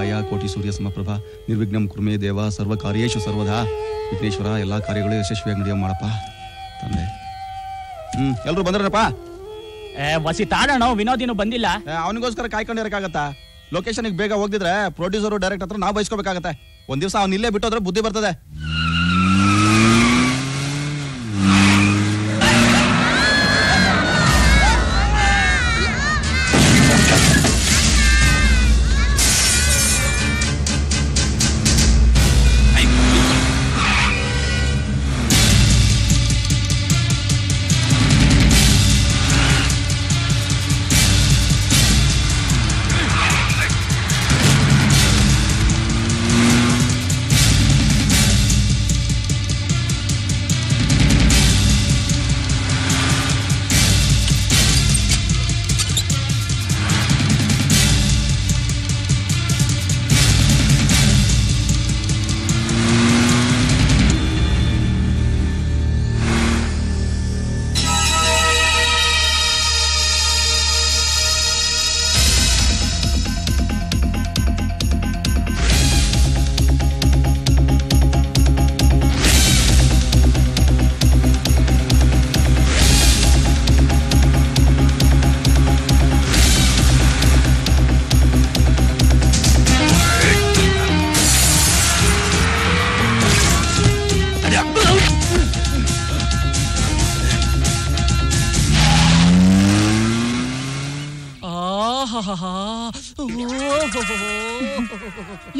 ವक्रतुंडमहाकाय कोटि सूर्य समप्रभा निर्विघ्नं कुरु मे देव सर्व कार्येषु सर्वदा विघ्नेश्वर ಎಲ್ಲ ಕಾರ್ಯಗಳು ಯಶಸ್ವಿಯಾಗಿ ನಡೆಯೋ ಮಾಡಪ್ಪ ತಂದೆ. ಎಲ್ಲರೂ ಬಂದ್ರಪ್ಪ? ವಸಿ ತಾಡೋಣ, ವಿನೋದಿನೂ ಬಂದಿಲ್ಲ. ಅವನಿಗೋಸ್ಕರ ಕಾಯ್ಕೊಂಡಿರಕ್ಕಾಗತ್ತಾ? ಲೊಕೇಶನ್ಗೆ ಬೇಗ ಹೋಗಿದ್ರೆ ಪ್ರೊಡ್ಯೂಸರು ಡೈರೆಕ್ಟ್ ಹತ್ರ ನಾವು ಬಯಸ್ಕೋಬೇಕಾಗತ್ತೆ. ಒಂದ್ ದಿವಸ ಅವ್ನು ಇಲ್ಲೇ ಬಿಟ್ಟೋದ್ರೆ ಬುದ್ಧಿ ಬರ್ತದೆ.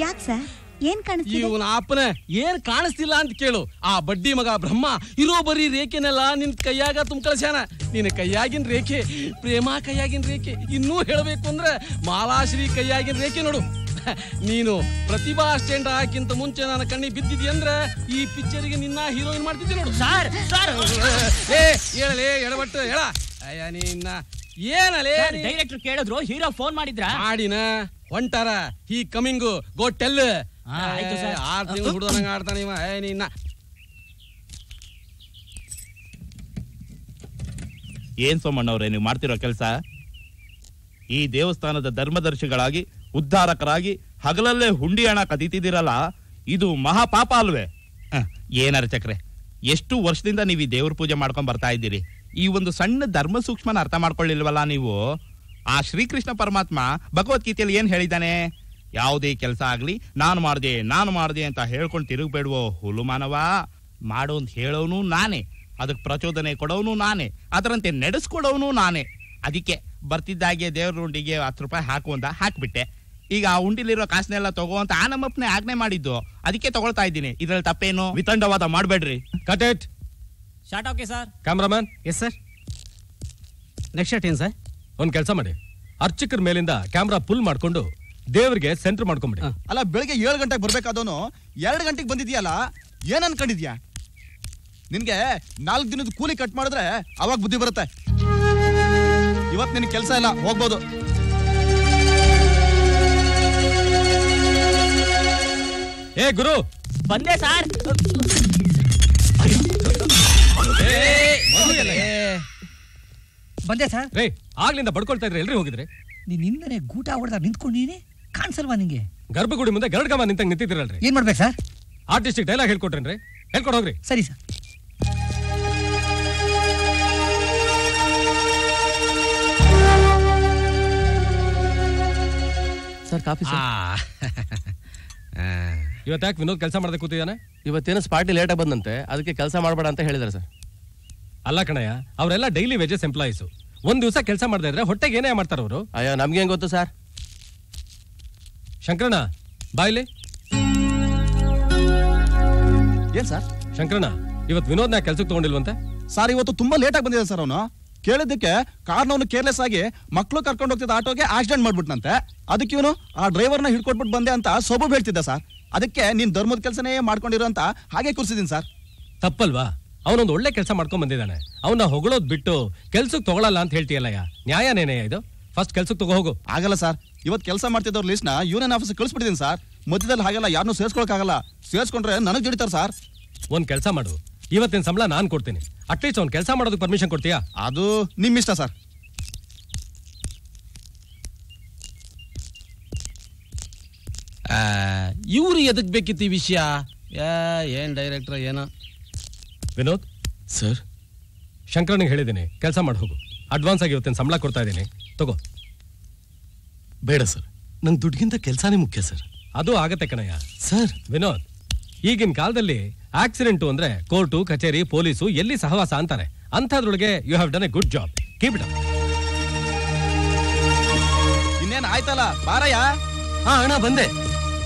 ಯಾಕೆ ಸರ್, ಏನ್ ಕಾಣಿಸ್ತಿದೆ? ಇವನ ಅಪ್ಪನ ಏನ್ ಕಾಣಿಸ್ತಿಲ್ಲ ಅಂತ ಕೇಳು. ಆ ಬಡ್ಡಿ ಮಗ ಬ್ರಹ್ಮ ಇರೋ ಬರೀ ರೇಖೆನೆಲ್ಲ ನಿನ್ ಕೈಯಾಗ ತುಂಬ್ಕಳ್ಸ್ಯಾನ. ನಿನ್ನ ಕೈಯಾಗಿನ ರೇಖೆ ಪ್ರೇಮ ಕೈಯಾಗಿನ ರೇಖೆ. ಇನ್ನೂ ಹೇಳಬೇಕು ಅಂದ್ರೆ ಮಾಲಾಶ್ರೀ ಕೈಯಾಗಿನ ರೇಖೆ ನೋಡು. ನೀನು ಪ್ರತಿಭಾ ಸ್ಟ್ಯಾಂಡ್ ಹಾಕಿಂತ ಮುಂಚೆ ನನ್ನ ಕಣ್ಣಿಗೆ ಬಿದ್ದಿದ್ದಿ ಅಂದ್ರೆ ಈ ಪಿಕ್ಚರ್ಗೆ ನಿನ್ನ ಹೀರೋಯಿನ್ ಮಾಡ್ತಿದ್ದೆ ನೋಡು. ಸರ್ ಹೇಳಲೇ ಎಡಬಟ್ಟು ಹೇಳ. ಅಯ್ಯ ನಿನ್ನ ಏನಲೇ ಡೈರೆಕ್ಟರ್ ಕೇಳಿದ್ರು, ಹೀರೋ ಫೋನ್ ಮಾಡಿದ್ರ? ಮಾಡಿನ ಹೊಂಟಾರ. ಹಿ ಕಮಿಂಗ್ ಗೋ ಟೆಲ್. ಆಯ್ತು ಸರ್. 6 ತಿಂಗಳು ಹುಡುಗನಂಗ ಆಡ್ತಾನ ಇವ. ನಿನ್ನ ಏನ್ ಸೋಮಣ್ಣವ್ರೆ ನೀವು ಮಾಡ್ತಿರೋ ಕೆಲಸ? ಈ ದೇವಸ್ಥಾನದ ಧರ್ಮದರ್ಶಿಗಳಾಗಿ ಉದ್ಧಾರಕರಾಗಿ ಹಗಲಲ್ಲೇ ಹುಂಡಿ ಹಣ ಕದೀತಿದ್ದೀರಲ್ಲ, ಇದು ಮಹಾಪಾಪ ಅಲ್ವೇ? ಏನಾರ ಚಕ್ರೆ, ಎಷ್ಟು ವರ್ಷದಿಂದ ನೀವು ಈ ದೇವ್ರ ಪೂಜೆ ಮಾಡ್ಕೊಂಡ್ ಬರ್ತಾ ಇದ್ದೀರಿ. ಈ ಒಂದು ಸಣ್ಣ ಧರ್ಮ ಸೂಕ್ಷ್ಮನ ಅರ್ಥ ಮಾಡ್ಕೊಳ್ಳಿಲ್ವಲ್ಲ ನೀವು? ಆ ಶ್ರೀಕೃಷ್ಣ ಪರಮಾತ್ಮ ಭಗವದ್ಗೀತೆಯಲ್ಲಿ ಏನ್ ಹೇಳಿದ್ದಾನೆ? ಯಾವುದೇ ಕೆಲಸ ಆಗ್ಲಿ ನಾನು ಮಾಡಿದೆ ಅಂತ ಹೇಳ್ಕೊಂಡು ತಿರುಗಬೇಡುವೋ ಹುಲು ಮಾನವ. ಮಾಡು ಅಂತ ಹೇಳೋನು ನಾನೇ, ಅದಕ್ಕೆ ಪ್ರಚೋದನೆ ಕೊಡೋನು ನಾನೇ, ಅದರಂತೆ ನಡೆಸ್ಕೊಡೋನು ನಾನೇ. ಅದಕ್ಕೆ ಬರ್ತಿದ್ದಾಗೆ ದೇವ್ರ ಉಂಡಿಗೆ 10 ರೂಪಾಯಿ ಹಾಕು ಅಂತ ಹಾಕ್ಬಿಟ್ಟೆ. ಈಗ ಆ ಉಂಡಿಲಿರೋ ಕಾಸನ್ನೆಲ್ಲ ತಗೋ ಅಂತ ಆ ನಮ್ಮಪ್ಪನೇ ಆಜ್ಞೆ ಮಾಡಿದ್ದು, ಅದಕ್ಕೆ ತಗೊಳ್ತಾ ಇದ್ದೀನಿ. ಇದ್ರಲ್ಲಿ ತಪ್ಪೇನು? ವಿತಂಡವಾದ ಮಾಡ್ಬೇಡ್ರಿ. Cut it. Shot okay sir. Cameraman. Yes sir. Next shot ಏನ್ ಸರ್? ಒಂದ್ ಕೆಲಸ ಮಾಡಿ, ಅರ್ಚಕರ ಮೇಲಿಂದ ಕ್ಯಾಮ್ರಾ ಪುಲ್ ಮಾಡ್ಕೊಂಡು ದೇವ್ರಿಗೆ ಸೆಂಟರ್ ಮಾಡ್ಕೊಂಬಿಡಿ. ಅಲ್ಲ, ಬೆಳಿಗ್ಗೆ 7 ಗಂಟೆಗೆ ಬರ್ಬೇಕಾದವನು 2 ಗಂಟೆಗೆ ಬಂದಿದ್ಯಲ್ಲ, ಏನ್ ಅನ್ಕೊಂಡಿದ್ಯಾ? ನಿನ್ಗೆ 4 ದಿನದ ಕೂಲಿ ಕಟ್ ಮಾಡಿದ್ರೆ ಅವಾಗ ಬುದ್ಧಿ ಬರುತ್ತೆ. ಇವತ್ತು ನಿನ್ ಕೆಲಸ ಇಲ್ಲ, ಹೋಗ್ಬೋದು. ಏ ಗುರು, ಬಂದೆ ಸರ್. ಬಂದೆ ಸರ್. ರೇ, ಆಗ್ಲಿಂದ ಬಡ್ಕೊಳ್ತಾ ಇದ್ರೆ ಎಲ್ರಿ ಹೋಗಿದ್ರಿ? ನಿನ್ನಿಂದನೇ ಗೂಟ ಹೊಡೆದ ನಿಂತ್ಕೊಂಡಿನಿ, ಕಾಣಿಸಲ್ವಾ ನಿಂಗೆ? ಗರ್ಭಗುಡಿ ಮುಂದೆ ಗರಡ್ಗಮ್ಮ ನಿಂತಂಗ್ ನಿಂತಿದ್ದೀರಲ್ರಿ. ಏನ್ ಮಾಡ್ಬೇಕು ಸರ್? ಆರ್ಟಿಸ್ಟಿಕ್ ಡೈಲಾಗ್ ಹೇಳ್ಕೊಟ್ರೇನ್ರಿ? ಹೇಳ್ಕೊಡ್ ಹೋಗ್ರಿ. ಸರಿ ಸರ್. Sir coffee sir. ಇವತ್ತಾಕೆ ವಿನೋದ್ ಕೆಲಸ ಮಾಡದೆ ಕೂತಿದ್ದಾನೆ? ಇವತ್ತೇನು ಪಾರ್ಟಿ ಲೇಟಾಗಿ ಬಂದಂತೆ, ಅದಕ್ಕೆ ಕೆಲಸ ಮಾಡಬೇಡ ಅಂತ ಹೇಳಿದಾರೆ ಸರ್. ಅಲ್ಲ ಕಣಯ್ಯ, ಅವರೆಲ್ಲ ಡೈಲಿ ವೇಜಸ್ ಎಂಪ್ಲಾಯೀಸು. ಒಂದ್ ದಿವಸ ಕೆಲಸ ಮಾಡದೇ ಇದ್ರೆ ಹೊಟ್ಟೆಗೆ ಏನೇ ಮಾಡ್ತಾರ ಅವರು? ಅಯ್ಯೋ ನಮ್ಗೆ ಹೆಂಗ್ ಗೊತ್ತು ಸರ್? ಶಂಕರಣ್ಣ ಬಾಯ್ಲಿ. ಏನ್ ಸರ್? ಶಂಕರಣ್ಣ, ಇವತ್ತು ವಿನೋದ್ನ ಕೆಲ್ಸಕ್ಕೆ ತಗೊಂಡಿಲ್ವಂತೆ? ಸರ್, ಇವತ್ತು ತುಂಬಾ ಲೇಟ್ ಆಗಿ ಬಂದಿದೆ ಸರ್. ಅವನು ಕೇಳಿದ್ದಕ್ಕೆ ಕಾರ್ನವನು ಕೇರ್ಲೆಸ್ ಆಗಿ ಮಕ್ಕಳು ಕರ್ಕೊಂಡು ಹೋಗ್ತಿದ್ದ ಆಟೋಗೆ ಆಕ್ಸಿಡೆಂಟ್ ಮಾಡ್ಬಿಟ್ನಂತೆ. ಅದಕ್ಕೆ ಇವನು ಆ ಡ್ರೈವರ್ನ ಹಿಡ್ಕೊಟ್ಬಿಟ್ಟು ಬಂದೆ ಅಂತ ಸೊಬು ಹೇಳ್ತಿದ್ದ ಸರ್. ಅದಕ್ಕೆ ನೀನ್ ಧರ್ಮದ ಕೆಲಸನೇ ಮಾಡ್ಕೊಂಡಿರೋ ಅಂತ ಹಾಗೆ ಕೂರಿಸಿದೀನಿ ಸರ್. ತಪ್ಪಲ್ವಾ? ಅವನೊಂದು ಒಳ್ಳೆ ಕೆಲಸ ಮಾಡ್ಕೊಂಡ್ ಬಂದಿದ್ದಾನೆ. ಅವನ್ನ ಹೊಗಳೋದ್ ಬಿಟ್ಟು ಕೆಲ್ಸಕ್ಕೆ ತಗೊಳಲ್ಲ ಅಂತ ಹೇಳ್ತೀಯಲ್ಲಯ್ಯ, ನ್ಯಾಯನೇನೆ ಇದು? ಫಸ್ಟ್ ಕೆಲ್ಸಕ್ಕೆ ತಗೋ ಹೋಗು. ಆಗಲ್ಲ ಸರ್, ಇವತ್ತು ಕೆಲಸ ಮಾಡ್ತಿದ್ದವ್ರ ಲಿಸ್ಟ್ ನ ಯೂನಿಯನ್ ಆಫೀಸ್ ಕಳಿಸ್ಬಿಟ್ಟಿದ್ದೀನಿ ಸರ್. ಮಧ್ಯದಲ್ಲಿ ಹಾಗೆಲ್ಲ ಯಾರನ್ನೂ ಸೇರ್ಸ್ಕೊಳಕ್ಕಾಗಲ್ಲ. ಸೇರ್ಸ್ಕೊಂಡ್ರೆ ನನಗ್ ಜಡಿತಾರ ಸರ್. ಒಂದ್ ಕೆಲಸ ಮಾಡು, ಇವತ್ತಿನ ಸಂಬಳ ನಾನ್ ಕೊಡ್ತೀನಿ. ಅಟ್ಲೀಸ್ಟ್ ಅವ್ನ್ ಕೆಲಸ ಮಾಡೋದಕ್ಕೆ ಪರ್ಮಿಷನ್ ಕೊಡ್ತೀಯಾ? ಅದು ನಿಮ್ ಇಷ್ಟ ಸರ್. ಇವ್ರು ಎದಕ್ ಬೇಕಿತ್ತು ಈ ವಿಷಯ? ಏನ್ ಡೈರೆಕ್ಟರ್ ಏನೋ. ವಿನೋದ್ ಸರ್, ಶಂಕರನಿಗೆ ಹೇಳಿದ್ದೀನಿ, ಕೆಲಸ ಮಾಡಿ ಹೋಗು. ಅಡ್ವಾನ್ಸ್ ಆಗಿ ಇವತ್ತಿನ ಸಂಬಳ ಕೊಡ್ತಾ ಇದ್ದೀನಿ, ತಗೋ. ಬೇಡ ಸರ್, ನನ್ ದುಡ್ಡಿಗಿಂತ ಕೆಲಸನೇ ಮುಖ್ಯ ಸರ್. ಅದು ಆಗತ್ತೆ ಕಣಯ್ಯ. ಸರ್ ವಿನೋದ್, ಈಗಿನ ಕಾಲದಲ್ಲಿ ಆಕ್ಸಿಡೆಂಟು ಅಂದ್ರೆ ಕೋರ್ಟು, ಕಚೇರಿ, ಪೊಲೀಸು ಎಲ್ಲಿ ಸಹವಾಸ ಅಂತಾರೆ. ಅಂಥದ್ರೊಳಗೆ you have done a good job. Keep it up. ಇನ್ನೇನ್ ಆಯ್ತಲ್ಲ, ಬಾರಯ್ಯ. ಹಾ ಅಣ್ಣ ಬಂದೆ.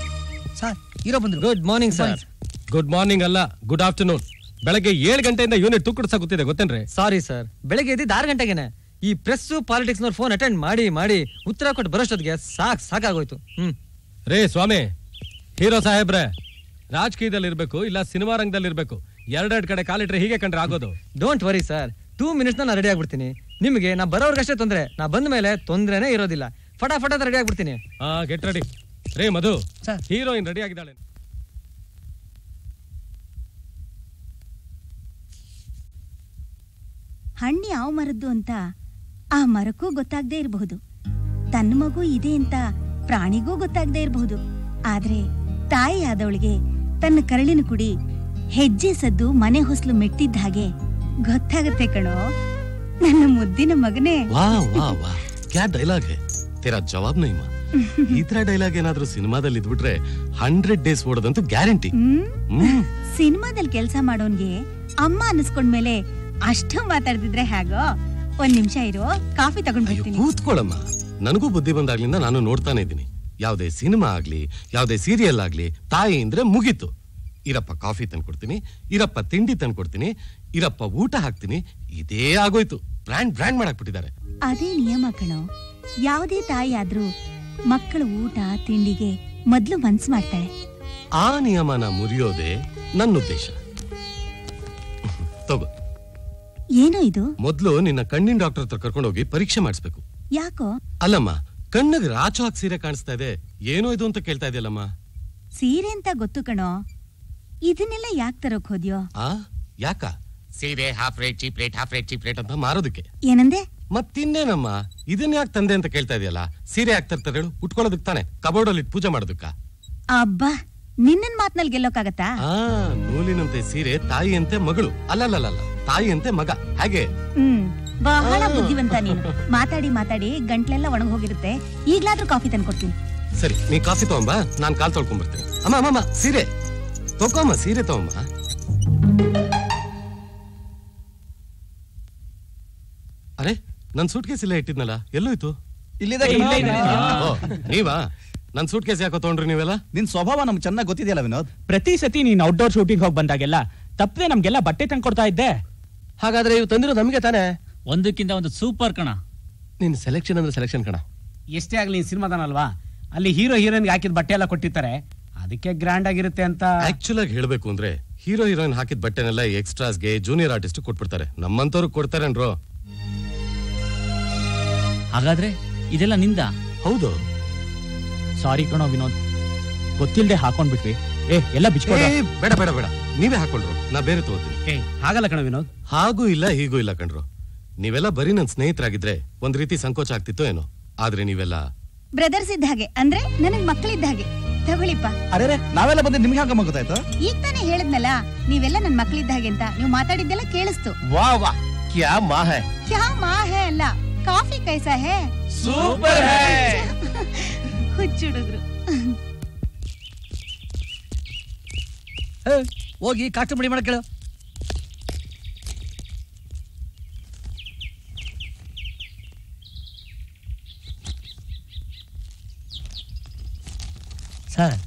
ಸರ್ ಹೀರೋ ಬಂದ್ರು. Good morning sir. Good morning ಅಲ್ಲ, ಗುಡ್ ಆಫ್ಟರ್ನೂನ್. ಬೆಳಗ್ಗೆ 7 ಗಂಟೆಯಿಂದ ಯೂನಿಟ್ ತೂಕಡಿಸ ಗೊತ್ತಿದೆ, ಗೊತ್ತೇನ್ರಿ? ಸಾರಿ ಸರ್, ಬೆಳಗ್ಗೆ ಎದ್ದಿದ್ದು 6 ಗಂಟೆಗೆನೆ. ಈ ಪ್ರೆಸ್ ಪಾಲಿಟಿಕ್ಸ್ ನವ್ರು ಫೋನ್ ಅಟೆಂಡ್ ಮಾಡಿ ಮಾಡಿ ಉತ್ತರ ಕೊಟ್ಟು ಬರೋಷ್ಟೊತ್ತಿಗೆ ಸಾಕಾಗೋಯ್ತು. ರೇ ಸ್ವಾಮಿ, ಹೀರೋ ಸಾಹೇಬ್ರೆ, ರಾಜಕೀಯದಲ್ಲಿ ಇರ್ಬೇಕು ಇಲ್ಲ ಸಿನಿಮಾ ರಂಗದಲ್ಲಿ ಇರ್ಬೇಕು. ಎರಡೆರಡು ಕಡೆ ಕಾಲಿಟ್ರೆ ಹೀಗೆ ಕಂಡ್ರೆ ಆಗೋದು. ಡೋಂಟ್ ವರಿ ಸರ್, 2 ಮಿನಿಟ್ಸ್ ನಾನು ರೆಡಿ ಆಗ್ಬಿಡ್ತೀನಿ. ನಿಮಗೆ ನಾ ಬರೋರ್ಗಷ್ಟೇ ತೊಂದ್ರೆ, ನಾ ಬಂದ ಮೇಲೆ ತೊಂದ್ರೆನೇ ಇರೋದಿಲ್ಲ. ಫಟಾಫಟ ರೆಡಿ ಆಗ್ಬಿಡ್ತೀನಿ. ಹಾ, ಗೆಟ್ ರೆಡಿ. ರೇ ಮಧು, ಸರ್. ಹೀರೋಯಿನ್ ರೆಡಿ ಆಗಿದ್ದಾಳೆ. ಹಣ್ಣು ಯಾವ ಮರದ್ದು ಅಂತ ಆ ಮರಕ್ಕೂ ಗೊತ್ತಾಗದೇ ಇರಬಹುದು, ತನ್ನ ಮಗು ಇದೆ ಅಂತ ಪ್ರಾಣಿಗೂ ಗೊತ್ತಾಗದೇ ಇರಬಹುದು. ಆದ್ರೆ ತಾಯಿ ಆದವಳಿಗೆ ತನ್ನ ಕರಳಿನ ಕುಡಿ ಹೆಜ್ಜೆ ಸದ್ದು ಮನೆ ಹೊಸ್ಲು ಮೆಟ್ಟಿದ್ದ ಹಾಗೆ ಗೊತ್ತಾಗತ್ತೆ ಕಣೋ ನನ್ನ ಮುದ್ದಿನ ಮಗನೇ. ವಾ ವಾ ವಾ, ಕ್ಯಾ ಡೈಲಾಗ್ ಹೈ, तेरा जवाब नहीं माँ. ಈ ತರ ಡೈಲಾಗ್ ಏನಾದ್ರೂ ಸಿನಿಮಾದಲ್ಲಿ ಇದ್ಬಿಟ್ರೆ 100 ಡೇಸ್ ಓಡೋದಂತೂ ಗ್ಯಾರಂಟಿ. ಸಿನಿಮಾದಲ್ಲಿ ಕೆಲಸ ಮಾಡೋನ್ಗೆ ಅಮ್ಮ ಅನ್ನಿಸ್ಕೊಂಡ್ಮೇಲೆ ಅಷ್ಟು ಮಾತಾಡ್ತಿದ್ರೆ ಹೇಗೋ. ಒಂದ್ ನಿಮಿಷ ಇರೋ, ಕಾಫಿ ತಗೊಂಡ್ಬಿಡ್ತೀನಿ. ಕೂತ್ಕೊಳ್ಳಮ್ಮ, ನನಗೂ ಬುದ್ಧಿ ಬಂದಾಗ್ಲಿಂದ ನಾನು ನೋಡ್ತಾನೆ ಇದ್ದೀನಿ. ಯಾವ್ದೇ ಸಿನಿಮಾ ಆಗ್ಲಿ, ಯಾವ್ದೇ ಸೀರಿಯಲ್ ಆಗ್ಲಿ, ತಾಯಿ ಅಂದ್ರೆ ಮುಗೀತು. ಇರಪ್ಪ ಕಾಫಿ ತಂದ್ಕೊಡ್ತೀನಿ, ಇರಪ್ಪ ತಿಂಡಿ ತಂದ್ಕೊಡ್ತೀನಿ, ಇರಪ್ಪ ಊಟ ಹಾಕ್ತೀನಿ, ಇದೇ ಆಗೋಯ್ತು. ಬ್ರ್ಯಾಂಡ್ ಮಾಡಕ್ ಬಿಟ್ಟಿದ್ದಾರೆ. ಅದೇ ನಿಯಮ ಕಣೋ. ಯಾವುದೇ ತಾಯಿ ಆದ್ರೂ ಮಕ್ಕಳ ಊಟ ತಿಂಡಿಗೆ ಮೊದ್ಲು ಮನ್ಸು ಮಾಡ್ತಾಳೆ. ಆ ನಿಯಮನ ಮುರಿಯೋದೇ ನನ್ನ ಉದ್ದೇಶ. ತಗೋ. ಏನೋ ಇದು? ಮೊದ್ಲು ನಿನ್ನ ಕಣ್ಣಿನ ಡಾಕ್ಟರ್ ಹತ್ರ ಕರ್ಕೊಂಡೋಗಿ ಪರೀಕ್ಷೆ ಮಾಡಿಸ್ಬೇಕು. ಯಾಕೋ? ಅಲ್ಲಮ್ಮ, ಕಣ್ಣಿಗೆ ರಾಚೋ ಹಾಕಿ ಸೀರೆ ಕಾಣಿಸ್ತಾ ಇದೆ, ಏನೋ ಇದು ಅಂತ ಕೇಳ್ತಾ ಇದೆಯಲ್ಲಮ್ಮ. ಸೀರೆ ಅಂತ ಗೊತ್ತು ಕಣೋ, ಇದನ್ನೆಲ್ಲ ಯಾಕೆ ತರೋಕ್ ಹೋದ್ಯೋ? ಯಾಕ? ಸೀರೆ ಹಾಫ್ ರೇಟ್ ಚೀಪ್ ರೇಟ್ ಅಂತ ಮಾರೋದಕ್ಕೆ. ಏನಂದೆ? ಮತ್ತಿನ್ನೇನಮ್ಮ, ಇದನ್ನ ಯಾಕೆ ತಂದೆ ಅಂತ ಕೇಳ್ತಾ ಇದೆಯಲ್ಲ. ಸೀರೆ ಯಾಕೆ ತರ್ತಾರೆ ಹೇಳು? ಉಟ್ಕೊಳ್ಳೋದಕ್ ತಾನೆ, ಕಬೋರ್ಡ್ ಅಲ್ಲಿ ಪೂಜೆ ಮಾಡೋದಕ್ಕ. ಅಬ್ಬಾ, ನಿನ್ನನ್ ಮಾತ್ನಲ್ಲಿ ಗೆಲ್ಲೋಕಾಗತ್ತಾ? ನೂಲಿನಂತೆ ಸೀರೆ ತಾಯಿಯಂತೆ ಮಗಳು, ಅಲ್ಲಲ್ಲ ತಾಯಿಯಂತೆ ಮಗ, ಹಾಗೆ. ಬಹಳ ಬುದ್ಧಿವಂತ ನೀನು. ಮಾತಾಡಿ ಗಂಟ್ಲೆಲ್ಲ ಒಣಗ್ ಹೋಗಿರುತ್ತೆ. ಈಗ್ಲಾದ್ರೂ ಕಾಫಿ ತಂದ್ಕೊಡ್ತೀನಿ. ಸರಿ, ನೀ ಕಾಫಿ ತಗೊಂಬ, ನಾನ್ ಕಾಲ್ ತೊಳ್ಕೊಂಡ್ ಬರ್ತೀನಿ. ಅಮ್ಮ ಸೀರೆ ತಗೊಂಬ, ಸೀರೆ ತಗೊಂಬ. ಅರೆ, ನನ್ ಸೂಟ್ ಕೇಸ್ ಇಲ್ಲ ಇಟ್ಟಿದ್ನಲ್ಲ, ಎಲ್ಲೋಯ್ತು? ಇಲ್ಲಿದೆ. ನೀವಾ? ನನ್ ಸೂಟ್ ಕೇಸ್ ಯಾಕೋ ತಗೊಂಡ್ರಿ ನೀವೆಲ್ಲ? ನಿನ್ ಸ್ವಭಾವ ನಮ್ಗೆ ಚೆನ್ನಾಗಿ ಗೊತ್ತಿದೆಯಲ್ಲ ವಿನೋದ್. ಪ್ರತಿ ಸತಿ ನೀನ್ ಔಟ್ಡೋರ್ ಶೂಟಿಂಗ್ ಹೋಗಿ ಬಂದಾಗೆಲ್ಲ ತಪ್ಪದೆ ನಮ್ಗೆಲ್ಲ ಬಟ್ಟೆ ತಂದ್ಕೊಡ್ತಾ ಇದ್ದೆ. ಹಾಗಾದ್ರೆ ಇವ್ ತಂದಿರೋ ನಮಗೆ ತಾನೆ? ಒಂದಕ್ಕಿಂತ ಒಂದು ಸೂಪರ್ ಕಣ. ನಿನ್ ಸೆಲೆಕ್ಷನ್ ಅಂದ್ರೆ ಸೆಲೆಕ್ಷನ್ ಕಣ. ಎಷ್ಟೇ ಆಗ್ಲಿ ನೀನ್ ಸಿನಿಮಾದನಲ್ವಾ, ಅಲ್ಲಿ ಹೀರೋ ಹೀರೋಯಿನ್ಗೆ ಹಾಕಿದ ಬಟ್ಟೆ ಎಲ್ಲ ಕೊಟ್ಟಿರ್ತಾರೆ, ಅದಕ್ಕೆ ಗ್ರ್ಯಾಂಡ್ ಆಗಿರುತ್ತೆ ಅಂತ. ಆಕ್ಚುಲ್ ಆಗಿ ಹೇಳ್ಬೇಕು ಅಂದ್ರೆ ಹೀರೋ ಹೀರೋಯಿನ್ ಹಾಕಿದ ಬಟ್ಟೆನೆಲ್ಲ ಎಕ್ಸ್ಟ್ರಾಸ್ಗೆ ಜೂನಿಯರ್ ಆರ್ಟಿಸ್ಟ್ ಕೊಟ್ಬಿಡ್ತಾರೆ. ನಮ್ಮಂತವ್ರು ಕೊಡ್ತಾರೇನ್ರೋ? ಹಾಗಾದ್ರೆ ಇದೆಲ್ಲ ನಿಂದ? ಹೌದು. ಸಾರಿ ಕಣೋ ವಿನೋದ್, ಗೊತ್ತಿಲ್ಲದೆ ಹಾಕೊಂಡ್ಬಿಟ್ವಿ. ಎಲ್ಲ ಬಿಚ್ಕೊಡ. ಬೇಡ, ನೀವೇ ಹಾಕೊಂಡ್ರು, ನಾ ಬೇರೆ ತಗೋತೀನಿ. ಹಾಗಲ್ಲ ಕಣ ವಿನೋದ್. ಹಾಗೂ ಇಲ್ಲ ಹೀಗೂ ಇಲ್ಲ ಕಣ್ರು. ನೀವೆಲ್ಲ ಬರೀ ನನ್ ಸ್ನೇಹಿತರಾಗಿದ್ರೆ ಒಂದ್ ರೀತಿ ಸಂಕೋಚ ಆಗ್ತಿತ್ತೋ ಏನೋ. ಆದ್ರೆ ನೀವೆಲ್ಲ ಬ್ರದರ್ಸ್ ಇದ್ದ ಹಾಗೆ, ಅಂದ್ರೆ ನನಗ್ ಮಕ್ಕಳಿದ್ದ ಹಾಗೆ. ತಗೊಳ್ಳಿಪ್ಪ. ಅರೆ, ನಾವೆಲ್ಲ ಬಂದು ನಿಮ್ಗೆ ಹಂಗ ಗೊತ್ತಾಯ್ತು? ಈಗ ತಾನೇ ಹೇಳಿದ್ನಲ್ಲ, ನೀವೆಲ್ಲ ನನ್ ಮಕ್ಕಳಿದ್ದ ಹಾಗೆ ಅಂತ. ನೀವು ಮಾತಾಡಿದ್ದೆಲ್ಲ ಕೇಳಿಸ್ತು. ವಾ ಕ್ಯಾ ಮಾ ಹೈ. ಕ್ಯಾ ಮಾ ಹೈ ಅಲ್ಲ, ಕಾಫಿ ಕೈಸಾ ಹೈ? ಸೂಪರ್ ಹೈ. ಹುಚ್ಚುಡುಗ್ರು. ಹೋಗಿ ಕಾಸ್ಟ್ಯೂಮ್ ರೆಡಿ ಮಾಡಕ್ ಕೇಳು. ಸರ್,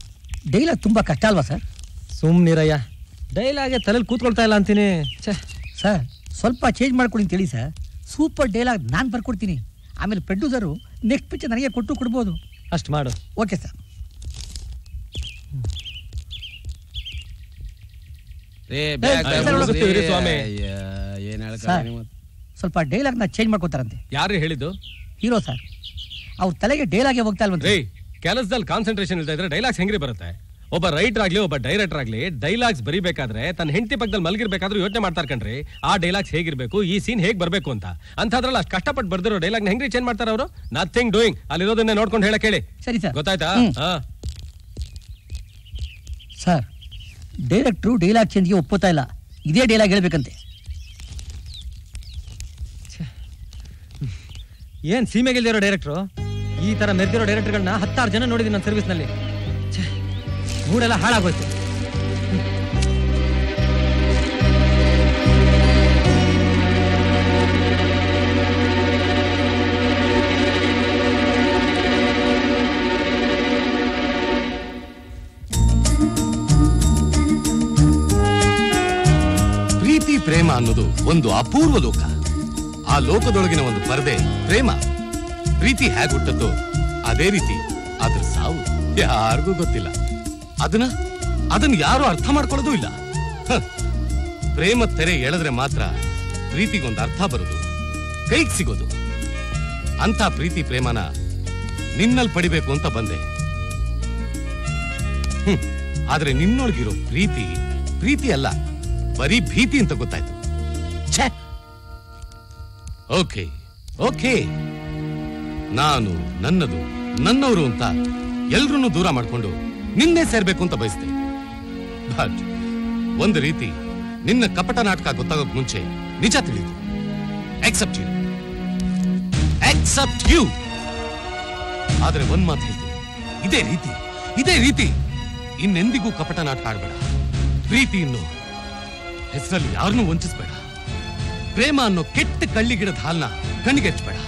ಡೈಲಾಗ್ ತುಂಬಾ ಕಷ್ಟ ಅಲ್ವಾ ಸರ್? ಸುಮ್ನಿರಯ್ಯ, ಡೈಲಾಗೆ ತಲೆಯಲ್ಲಿ ಕೂತ್ಕೊಳ್ತಾ ಇಲ್ಲ ಅಂತೀನಿ. ಸರ್, ಸ್ವಲ್ಪ ಚೇಂಜ್ ಮಾಡ್ಕೊಡಿ ಅಂತ ಹೇಳಿ ಸರ್. ಸೂಪರ್ ಡೈಲಾಗ್ ನಾನು ಬರ್ಕೊಡ್ತೀನಿ. ಆಮೇಲೆ ಪ್ರೊಡ್ಯೂಸರು ನೆಕ್ಸ್ಟ್ ಪಿಕ್ಚರ್ ನನಗೆ ಕೊಡ್ಬೋದು. ಅಷ್ಟು ಮಾಡು. Okay sir. ಸ್ವಲ್ಪ ಡೈಲಾಗ್ ನ ಚೇಂಜ್ ಮಾಡ್ಕೋತಾರಂತೆ. ಯಾರು ಹೇಳಿದ್ದು? ಹೀರೋ ಸರ್, ಅವ್ರ ತಲೆಗೆ ಡೈಲಾಗೆ ಹೋಗ್ತಾ ಇಲ್ವಂತೆ. ಕೆಲಸದಲ್ಲಿ ಕಾನ್ಸಂಟ್ರೇಷನ್ ಇಲ್ತಾ ಇದ್ರೆ ಡೈಲಾಗ್ಸ್ ಹೆಂಗ್ರಿ ಬರುತ್ತೆ? ಒಬ್ಬ ರೈಟರ್ ಆಗ್ಲಿ, ಒಬ್ಬ ಡೈರೆಕ್ಟರ್ ಆಗ್ಲಿ, ಡೈಲಾಗ್ಸ್ ಬರಿಬೇಕಾದ್ರೆ ತನ್ನ ಹೆಂಡತಿ ಪಕ್ಕದಲ್ಲಿ ಮಲಗಿರ್ಬೇಕಾದ್ರೂ ಯೋಚನೆ ಮಾಡ್ತಾರ ಕಣ್ರಿ. ಆ ಡೈಲಾಗ್ಸ್ ಹೇಗಿರ್ಬೇಕು, ಈ ಸೀನ್ ಹೇಗ್ ಬರ್ಬೇಕು ಅಂತ. ಅಂತದ್ರಲ್ಲಿ ಅಷ್ಟು ಕಷ್ಟಪಟ್ಟು ಬರ್ದಿರೋ ಡೈಲಾಗ್ ಹೆಂಗ್ರಿ ಚೇಂಜ್ ಮಾಡ್ತಾರ ಅವರು? Nothing doing. ಅಲ್ಲಿರೋದನ್ನೇ ನೋಡ್ಕೊಂಡು ಹೇಳಕ್ ಹೇಳಿ. ಸರಿ ಸರ್. ಗೊತ್ತಾಯ್ತಾ? ಸರ್, ಡೈರೆಕ್ಟ್ರು ಡೈಲಾಗ್ ಚೇಂಜ್ಗೆ ಒಪ್ಪುತ್ತಾ ಇಲ್ಲ. ಇದೇ ಡೈಲಾಗ್ ಹೇಳ್ಬೇಕಂತೆ. ಏನ್ ಸೀಮೆಗಿಲ್ದಿರೋ ಡೈರೆಕ್ಟ್ರು? ಈ ತರ ಮೆರೆದಿರೋ ಡೈರೆಕ್ಟರ್ಗಳನ್ನ 10 ಜನ ನೋಡಿದ್ದೀನಿ ನನ್ನ ಸರ್ವಿಸ್ನಲ್ಲಿ. ಮೂಡೆಲ್ಲ ಹಾಳಾಗೋಯ್ತು. ಪ್ರೀತಿ ಪ್ರೇಮ ಅನ್ನೋದು ಒಂದು ಅಪೂರ್ವ ಲೋಕ. ಆ ಲೋಕದೊಳಗಿನ ಒಂದು ಪರದೆ ಪ್ರೇಮ. ಪ್ರೀತಿ ಹೇಗೆ ಹುಟ್ಟತ್ತೋ ಅದೇ ರೀತಿ ಅದ್ರ ಸಾವು ಯಾರಿಗೂ ಗೊತ್ತಿಲ್ಲ. ಅದನ್ನ ಯಾರು ಅರ್ಥ ಮಾಡ್ಕೊಳ್ಳೋದು ಇಲ್ಲ. ಪ್ರೇಮ ತೆರೆ ಎಳೆದ್ರೆ ಮಾತ್ರ ಪ್ರೀತಿಗೊಂದು ಅರ್ಥ ಬರೋದು, ಕೈಗೆ ಸಿಗೋದು. ಅಂತ ಪ್ರೀತಿ ಪ್ರೇಮನ ನಿನ್ನಲ್ಲಿ ಪಡಿಬೇಕು ಅಂತ ಬಂದೆ. ಆದ್ರೆ ನಿನ್ನೊಳಗಿರೋ ಪ್ರೀತಿ ಅಲ್ಲ, ಬರೀ ಭೀತಿ ಅಂತ ಗೊತ್ತಾಯ್ತು. ಛೇ, ಓಕೆ ಓಕೆ, ನಾನು ನನ್ನದು ನನ್ನವರು ಅಂತ ಎಲ್ರನ್ನೂ ದೂರ ಮಾಡ್ಕೊಂಡು ನಿನ್ನೆ ಸೇರ್ಬೇಕು ಅಂತ ಬಯಸ್ತೆ. ಬಟ್ ಒಂದು ರೀತಿ ನಿನ್ನ ಕಪಟ ನಾಟಕ ಗೊತ್ತಾಗೋಕ್ ಮುಂಚೆ ನಿಜ ತಿಳಿದು ಎಕ್ಸೆಪ್ಟ್ ಯು. ಆದ್ರೆ ಒಂದ್ ಮಾತು ಹೇಳ್ತೀನಿ, ಇದೇ ರೀತಿ ಇನ್ನೆಂದಿಗೂ ಕಪಟ ನಾಟಕ ಆಡ್ಬೇಡ. ಪ್ರೀತಿ ಅನ್ನೋ ಹೆಸರಲ್ಲಿ ಯಾರನ್ನೂ ವಂಚಿಸ್ಬೇಡ. ಪ್ರೇಮ ಅನ್ನೋ ಕೆಟ್ಟ ಕಳ್ಳಿಗಿಡದ ಹಾಲ್ನ ಕಣ್ಣಿಗೆ ಹಚ್ಚಬೇಡ.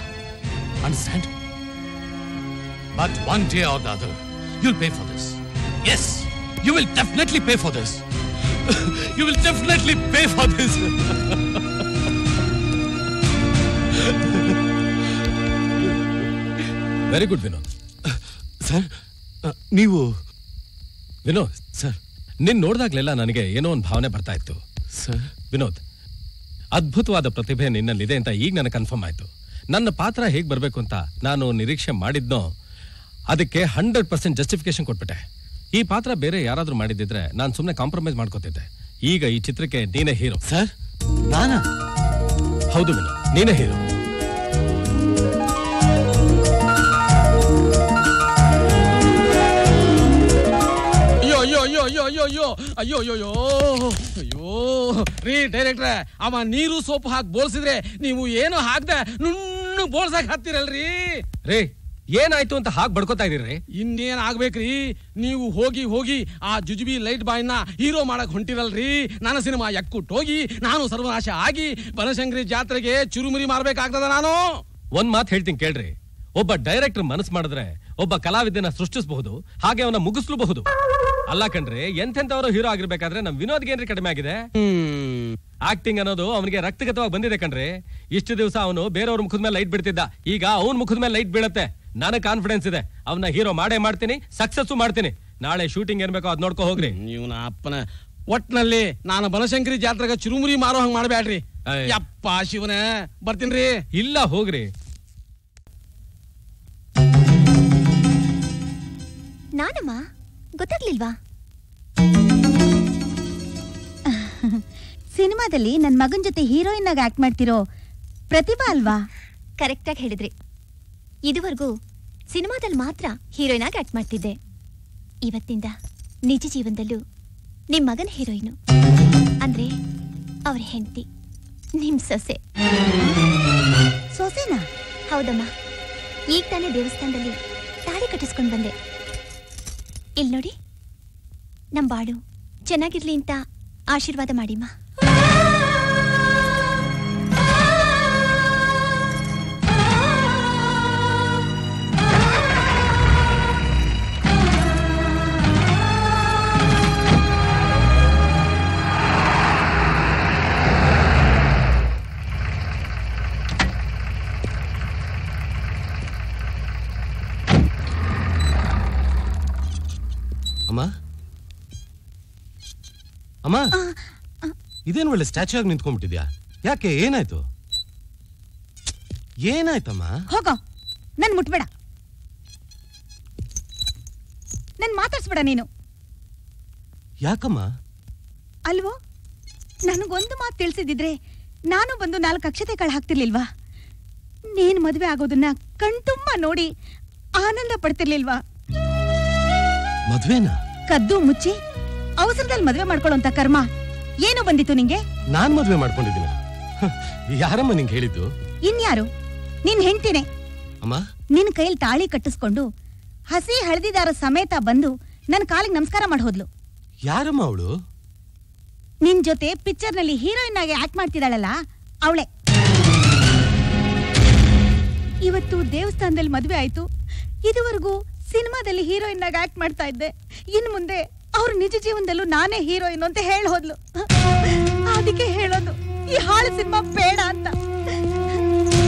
Understand? But one day or the other you'll pay for this. Yes, you will definitely pay for this. You will definitely pay for this. Very good Vinod. Sir, ನೀವು ವಿನೋದ್ ಸರ್, ನಿನ್ ನೋಡ್ದಾಗ್ಲೆಲ್ಲ ನನಗೆ ಏನೋ ಒಂದು ಭಾವನೆ ಬರ್ತಾ ಇತ್ತು. ಸರ್ ವಿನೋದ್, ಅದ್ಭುತವಾದ ಪ್ರತಿಭೆ ನಿನ್ನಲ್ಲಿದೆ ಅಂತ ಈಗ ನನಗೆ ಕನ್ಫರ್ಮ್ ಆಯ್ತು. ನನ್ನ ಪಾತ್ರ ಹೇಗ್ ಬರ್ಬೇಕು ಅಂತ ನಾನು ನಿರೀಕ್ಷೆ ಮಾಡಿದ್ನೋ ಅದಕ್ಕೆ 100% ಜಸ್ಟಿಫಿಕೇಶನ್ ಕೊಟ್ಬಿಟ್ಟೆ. ಈ ಪಾತ್ರ ಬೇರೆ ಯಾರಾದ್ರೂ ಮಾಡಿದ್ದಿದ್ರೆ ನಾನು ಸುಮ್ಮನೆ ಕಾಂಪ್ರಮೈಸ್ ಮಾಡ್ಕೋತಿದ್ದೆ. ಈಗ ಈ ಚಿತ್ರಕ್ಕೆ ನೀನೇ ಹೀರೋ. ಸರ್, ನಾನಾ? ಹೌದು ವಿನೋದ್, ನೀನೇ ಹೀರೋ. ಅಯ್ಯೋ ರೀ ಡೈರೆಕ್ಟ್ರೆ, ಅವ ನೀರು ಸೋಪು ಹಾಕಿ ಬೋಳ್ಸಿದ್ರೆ ನೀವು ಏನು ಹಾಕ್ದೆ ನುಣ್ಣು ಬೋಳ್ಸಾಕ್ ಹತ್ತಿರಲ್ರಿ. ರೇ, ಏನಾಯ್ತು ಅಂತ ಹಾಗೆ ಬಡ್ಕೋತಾ ಇದೀರಿ? ಇನ್ನೇನ್ ಆಗ್ಬೇಕ್ರಿ, ನೀವು ಹೋಗಿ ಆ ಜುಜುಬಿ ಲೈಟ್ ಬಾಯ್ನ ಹೀರೋ ಮಾಡಕ್ ಹೊಂಟಿರಲ್ರಿ. ನನ್ನ ಸಿನಿಮಾ ಹೋಗಿ ನಾನು ಸರ್ವನಾಶ ಆಗಿ ಬನಶಂಕರಿ ಜಾತ್ರೆಗೆ ಚುರುಮುರಿ ಮಾರ್ಬೇಕಾಗ್ತದ. ನಾನು ಒಂದ್ ಮಾತು ಹೇಳ್ತೀನಿ ಕೇಳ್ರಿ. ಒಬ್ಬ ಡೈರೆಕ್ಟರ್ ಮನಸ್ಸು ಮಾಡಿದ್ರೆ ಒಬ್ಬ ಕಲಾವಿದನ ಸೃಷ್ಟಿಸಬಹುದು, ಹಾಗೆ ಅವನ ಮುಗಿಸ್ಲೂಬಹುದು. ಅಲ್ಲ ಕಣ್ರಿ, ಎಂತೆಂತವರು ಹೀರೋ ಆಗಿರ್ಬೇಕಾದ್ರೆ ನಮ್ ವಿನೋದ್ಗೆ ಏನ್ರಿ ಕಡಿಮೆ ಆಗಿದೆ? ಆಕ್ಟಿಂಗ್ ಅನ್ನೋದು ಅವನಿಗೆ ರಕ್ತಗತವಾಗಿ ಬಂದಿದೆ ಕಣ್ರಿ. ಇಷ್ಟು ದಿವಸ ಅವನು ಬೇರೆಯವ್ರ ಮುಖದ ಮೇಲೆ ಲೈಟ್ ಬಿಡ್ತಿದ್ದ, ಈಗ ಅವನ ಮುಖದ ಮೇಲೆ ಲೈಟ್ ಬೀಳತ್ತೆ. ನನಗೆ ಕಾನ್ಫಿಡೆನ್ಸ್ ಇದೆ, ಅವನ ಹೀರೋ ಮಾಡೇ ಮಾಡ್ತೀನಿ, ಸಕ್ಸಸ್ ಮಾಡ್ತೀನಿ. ನಾಳೆ ಶೂಟಿಂಗ್ ಏನ್ಬೇಕೋ ಅದ್ ನೋಡ್ಕೊ ಹೋಗ್ರಿ. ನೀವು ಅಪ್ಪನ ಒಟ್ನಲ್ಲಿ ನಾನು ಬನಶಂಕರಿ ಜಾತ್ರೆಗೆ ಚುರುಮುರಿ ಮಾರೋ ಹಂಗ್ ಮಾಡ್ಬ್ಯಾಡ್ರಿ. ಯಪ್ಪ ಶಿವನೇ, ಬರ್ತೀನ್ರಿ. ಇಲ್ಲ, ಹೋಗ್ರಿ. ನಾನಮ್ಮ ಗೊತ್ತಾಗ್ಲಿಲ್ವಾ? ಸಿನಿಮಾದಲ್ಲಿ ನನ್ನ ಮಗನ ಜೊತೆ ಹೀರೋಯಿನ್ ಆಗಿ ಆಕ್ಟ್ ಮಾಡ್ತಿರೋ ಪ್ರತಿಭಾ ಅಲ್ವಾ? ಕರೆಕ್ಟ್ ಆಗಿ ಹೇಳಿದ್ರಿ. ಇದುವರೆಗೂ ಸಿನಿಮಾದಲ್ಲಿ ಮಾತ್ರ ಹೀರೋಯಿನ್ ಆಗಿ ಆಕ್ಟ್ ಮಾಡ್ತಿದ್ದೆ. ಇವತ್ತಿಂದ ನಿಜ ಜೀವನದಲ್ಲೂ ನಿಮ್ ಮಗನ ಹೀರೋಯಿನು, ಅಂದ್ರೆ ಅವ್ರ ಹೆಂಡತಿ, ನಿಮ್ ಸೊಸೆ. ಸೊಸೆನಾ? ಹೌದಮ್ಮ. ಈಗ ತಾನೇ ದೇವಸ್ಥಾನದಲ್ಲಿ ತಾಳಿ ಕಟ್ಟಿಸ್ಕೊಂಡ್ ಬಂದೆ. ಇಲ್ ನೋಡಿ, ನಮ್ ಬಾಳು ಚೆನ್ನಾಗಿರ್ಲಿ ಅಂತ ಆಶೀರ್ವಾದ ಮಾಡಿಮ್ಮ. ಅಮ್ಮ, ಅಮ್ಮ, ಇದೇನು ಒಳ್ಳೆ ಸ್ಟ್ಯಾಚ್ಯೂ ಆಗಿ ನಿಂತ್ಕೊಂಡ್ಬಿಟ್ಟಿದ್ಯಾ? ಯಾಕೆ, ಏನಾಯ್ತು? ಏನಾಯ್ತಮ್ಮ? ಹೋಗೋ, ನನ್ ಮುಟ್ಬೇಡ, ನನ್ ಮಾತಾಡ್ಸ್ಬೇಡ ನೀನು. ಯಾಕಮ್ಮ? ಅಲ್ವೋ, ನನಗೊಂದು ಮಾತು ತಿಳಿಸಿದಿದ್ರೆ ನಾನು ಬಂದು 4 ಅಕ್ಷತೆ ಕಾಳು ಹಾಕ್ತಿರ್ಲಿಲ್ವಾ? ನೀನ್ ಮದ್ವೆ ಆಗೋದನ್ನ ಕಣ್ತುಂಬ ನೋಡಿ ಆನಂದ ಪಡ್ತಿರ್ಲಿಲ್ವಾ? ಮದ್ವೆನಾ? ಕದ್ದು ಮುಚ್ಚಿ ಅವಸರದಲ್ಲಿ ಮದ್ವೆ ಮಾಡ್ಕೊಳ್ಳೋಂತ ಕರ್ಮ ಏನು ಬಂದಿತ್ತು ನಿಂಗೆ? ನಾನ್ ಮದ್ವೆ ಮಾಡ್ಕೊಂಡಿದ್ದೀನಿ. ಯಾರಮ್ಮ ನಿಂಗೆ ಹೇಳಿದ್ದು? ಇನ್ಯಾರು? ನಿನ್ ಹೆಂಡ್ತಿನೇ. ಅಮ್ಮ, ನಿನ್ ಕೈಲಿ ತಾಳಿ ಕಟ್ಟಿಸ್ಕೊಂಡು ಹಸಿ ಹಳದಿದಾರ ಸಮೇತ ಬಂದು ನನ್ ಕಾಲಿಗೆ ನಮಸ್ಕಾರ ಮಾಡಿ ಹೋದ್ಲು. ಯಾರಮ್ಮ ಅವಳು? ನಿನ್ ಜೊತೆ ಪಿಕ್ಚರ್ ನಲ್ಲಿ ಹೀರೋಯಿನ್ ಆಗಿ ಆಕ್ಟ್ ಮಾಡ್ತಿದ್ದಾಳಲ್ಲ ಅವಳೆ. ಇವತ್ತು ದೇವಸ್ಥಾನದಲ್ಲಿ ಮದ್ವೆ ಆಯ್ತು. ಇದುವರೆಗೂ ಸಿನಿಮಾದಲ್ಲಿ ಹೀರೋಯಿನ್ ಆಗಿ ಆಕ್ಟ್ ಮಾಡ್ತಾ ಇದ್ದೆ. ಇನ್ ಮುಂದೆ ಅವ್ರ ನಿಜ ಜೀವನದಲ್ಲೂ ನಾನೇ ಹೀರೋಯಿನ್ ಅಂತ ಹೇಳಿ ಹೋದ್ಲು. ಅದಕ್ಕೆ ಹೇಳೋದು ಈ ಹಾಳು ಸಿನಿಮಾ ಬೇಡ ಅಂತ.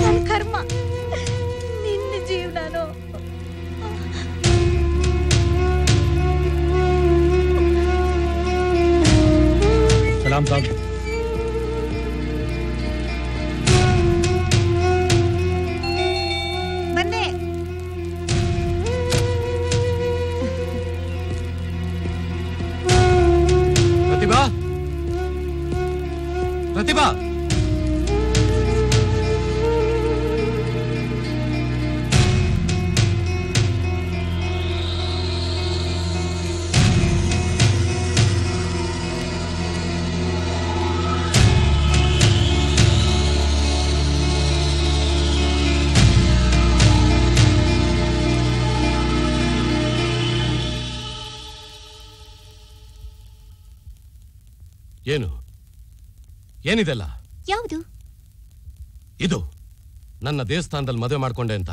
ನನ್ ಕರ್ಮ, ನಿನ್ನ ಜೀವನನೋ. ಸಲಾಂ ಸಾಬ್. ಬಂದೆ. ಪ್ರತಿಭಾ, ಪ್ರತಿಭಾ, ಏನು ಏನಿದೆಲ್ಲ? ಯಾವುದು? ಇದು ನನ್ನ ದೇವಸ್ಥಾನದಲ್ಲಿ ಮದುವೆ ಮಾಡ್ಕೊಂಡೆ ಅಂತ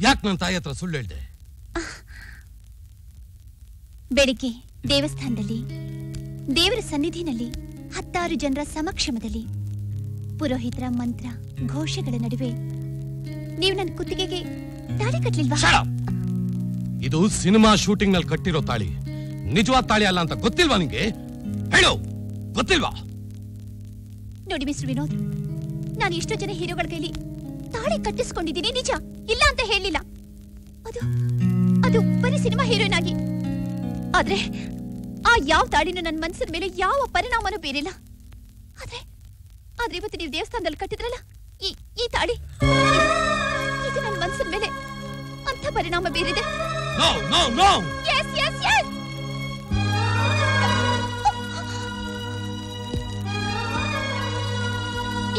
ಯಾಕೆ ನನ್ನ ತಾಯಿ ಹತ್ರ ಸುಳ್ಳು ಹೇಳ್ದೆ? ಬೆಳಿಗ್ಗೆ ದೇವಸ್ಥಾನದಲ್ಲಿ ದೇವರ ಸನ್ನಿಧಿನಲ್ಲಿ 10 ಜನರ ಸಮಕ್ಷಮದಲ್ಲಿ ಪುರೋಹಿತರ ಮಂತ್ರ ಘೋಷಗಳ ನಡುವೆ ನೀವು ನನ್ನ ಕುತ್ತಿಗೆಗೆ ತಾಳಿ ಕಟ್ಲಿಲ್ವಾ? ಇದು ಸಿನಿಮಾ ಶೂಟಿಂಗ್ ನಲ್ಲಿ ಕಟ್ಟಿರೋ ತಾಳಿ, ನಿಜವಾದ ತಾಳಿ ಅಲ್ಲ ಅಂತ ಗೊತ್ತಿಲ್ವಾ ನಿಂಗೆ? ಹೇಳು, ಗೊತ್ತಿಲ್ವಾ? ನೋಡಿ ಮಿಸ್ಟರ್ ವಿನೋದ್, ನಾನು ಎಷ್ಟೋ ಜನ ಹೀರೋಗಳ ಕೈಲಿ ತಾಳಿ ಕಟ್ಟಿಸ್ಕೊಂಡಿದ್ದೀನಿ, ನಿಜ, ಇಲ್ಲ ಅಂತ ಹೇಳಿಲ್ಲ. ಅದು ಬರೀ ಸಿನಿಮಾ ಹೀರೋಯಿನ್ ಆಗಿ. ಆದ್ರೆ ಆ ಯಾವ ತಾಳಿನೂ ನನ್ನ ಮನಸ್ಸಿನ ಮೇಲೆ ಯಾವ ಪರಿಣಾಮನೂ ಬೀರಿಲ್ಲ. ಆದ್ರೆ ಇವತ್ತು ನೀವು ದೇವಸ್ಥಾನದಲ್ಲಿ ಕಟ್ಟಿದ್ರಲ್ಲ ಈ ತಾಳಿ, ಇದು ನನ್ನ ಮನಸ್ಸಿನ ಮೇಲೆ ಅಂತ ಪರಿಣಾಮ ಬೀರಿದೆ. Yes, yes, yes.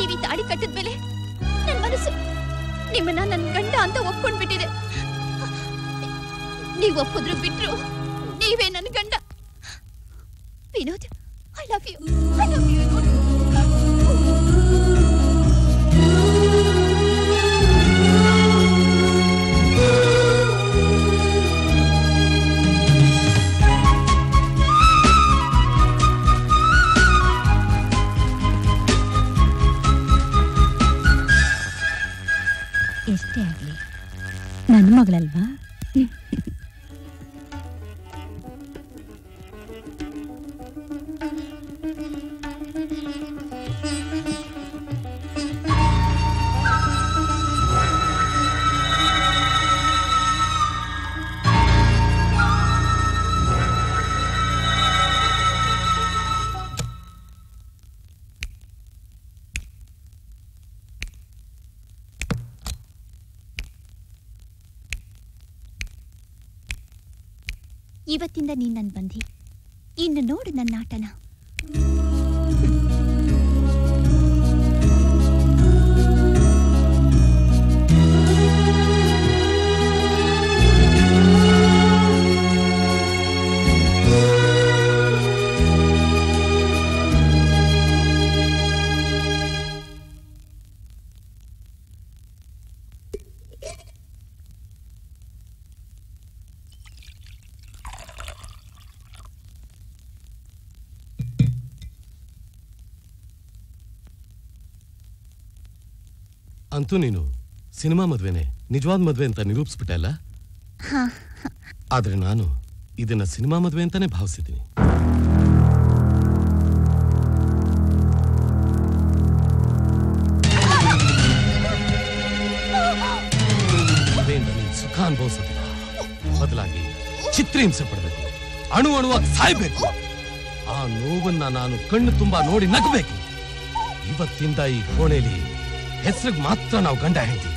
ಈ ತಾಳಿ ಕಟ್ಟಿದ್ಮೇಲೆ ನನ್ನ ಮನಸ್ಸು ನಿಮ್ಮನ್ನ ನನ್ನ ಗಂಡ ಅಂತ ಒಪ್ಕೊಂಡ್ಬಿಟ್ಟಿದೆ. ನೀವು ಒಪ್ಪಿದ್ರು ಬಿಟ್ರು ನೀವೇ ನನ್ನ ಗಂಡ. Vinod, I love you, I love you Vinod. ಎಷ್ಟೇ ಆಗ್ಲಿ ನನ್ನ ಮಗಳಲ್ವಾ? ಇವತ್ತಿಂದ ನೀನ್ ನನ್ ಬಂಧಿ. ಇನ್ನು ನೋಡು ನನ್ನ ಆಟನ. ಅಂತೂ ನೀನು ಸಿನಿಮಾ ಮದ್ವೆನೆ ನಿಜವಾದ ಮದ್ವೆ ಅಂತ ನಿರೂಪಿಸ್ಬಿಟ್ಟೆ ಅಲ್ಲ? ಆದ್ರೆ ನಾನು ಇದನ್ನ ಸಿನಿಮಾ ಮದ್ವೆ ಅಂತಾನೆ ಭಾವಿಸಿದ್ದೀನಿ. ಸುಖ ಅನುಭವಿಸೋದಿಲ್ಲ, ಬದಲಾಗಿ ಚಿತ್ರಹಿಂಸೆ ಪಡಬೇಕು, ಅಣು ಅಣುವಾಗಿ ಸಾಯ್ಬೇಕು. ಆ ನೋವನ್ನ ನಾನು ಕಣ್ಣು ತುಂಬಾ ನೋಡಿ ನಗಬೇಕು. ಇವತ್ತಿಂದ ಈ ಕೋಣೆಯಲ್ಲಿ ಹೆಸರಿಗೆ ಮಾತ್ರ ನಾವು ಗಂಡ ಹೆಂಡತಿ.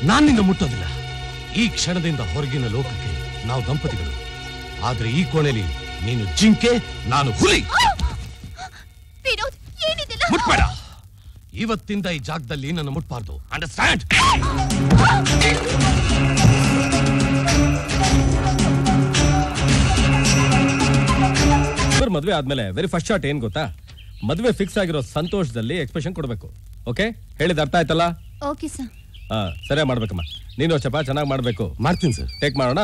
ನಾನು ನಿನ್ನ ಮುಟ್ಟೋದಿಲ್ಲ. ಈ ಕ್ಷಣದಿಂದ ಹೊರಗಿನ ಲೋಕಕ್ಕೆ ನಾವು ದಂಪತಿಗಳು. ಆದ್ರೆ ಈ ಕೋಣೆಯಲ್ಲಿ ನೀನು ಜಿಂಕೆ, ನಾನು ಹುಲಿ. ವಿನೋದ್, ಏನಿದೆಲ್ಲ? ಮುಟ್ಬೇಡ. ಇವತ್ತಿಂದ ಈ ಜಾಗದಲ್ಲಿ ನನ್ನ ಮುಟ್ಬಾರ್ದು. ಅಂಡರ್ಸ್ಟ್ಯಾಂಡ್? ಮದ್ವೆ ಆದ್ಮೇಲೆ ವೆರಿ ಫಸ್ಟ್ ಶಾಟ್ ಏನ್ ಗೊತ್ತಾ? ಮದ್ವೆ ಫಿಕ್ಸ್ ಆಗಿರೋ ಸಂತೋಷದಲ್ಲಿ ಎಕ್ಸ್ಪ್ರೆಷನ್ ಕೊಡ್ಬೇಕು. ಓಕೆ, ಹೇಳಿದ ಅರ್ಥ ಆಯ್ತಲ್ಲ? Okay sir. ಸರಿಯಾಗಿ ಮಾಡ್ಬೇಕಮ್ಮ. ನೀನು ಚಪ್ಪ ಚೆನ್ನಾಗಿ ಮಾಡ್ಬೇಕು. ಮಾಡ್ತೀನಿ ಸರ್. ಟೇಕ್ ಮಾಡೋಣ.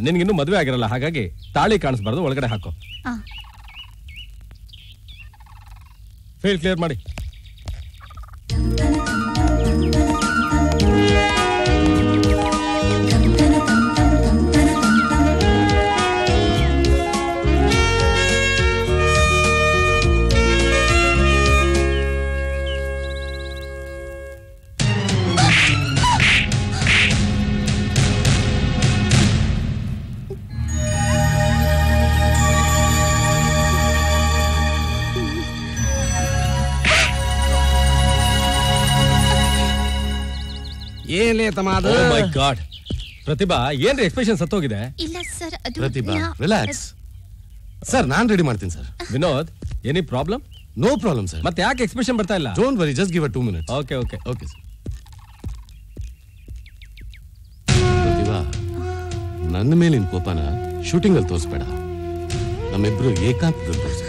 ನಿನ್ಗಿನ್ನೂ ಮದ್ವೆ ಆಗಿರಲ್ಲ, ಹಾಗಾಗಿ ತಾಳಿ ಕಾಣಿಸ್ಬಾರ್ದು, ಒಳಗಡೆ ಹಾಕೋ. ಫೀಲ್ಡ್ ಕ್ಲಿಯರ್ ಮಾಡಿ. ಏನ್ಲೇ ತಮ್ಮ ಅದು? ಓ ಮೈ ಗಾಡ್, ಪ್ರತಿಭಾ ಏನ್ರಿ ಎಕ್ಸ್ಪ್ರೆಷನ್ ಸತ್ತೋಗಿದೆ? ಇಲ್ಲ ಸರ್, ಅದು ಪ್ರತಿಭಾ, ರಿಲ್ಯಾಕ್ಸ್. ಸರ್, ನಾನ್ ರೆಡಿ ಮಾಡ್ತೀನಿ sir. Vinod, any problem? No problem sir. ಮತ್ತೆ ಯಾಕೆ ಎಕ್ಸ್ಪ್ರೆಷನ್ ಬರ್ತಾ ಇಲ್ಲ? Don't worry, just give a 2 minutes. Okay okay okay sir. Pratibha, ನನ್ನ ಮೇಲಿನ ಕೋಪನ ಶೂಟಿಂಗ್ ಅಲ್ಲಿ ತೋರಿಸ್ಬೇಡ. ನಮ್ಮಿಬ್ರು ಏಕಾಂತದಲ್ಲಿ ತೋರಿಸು.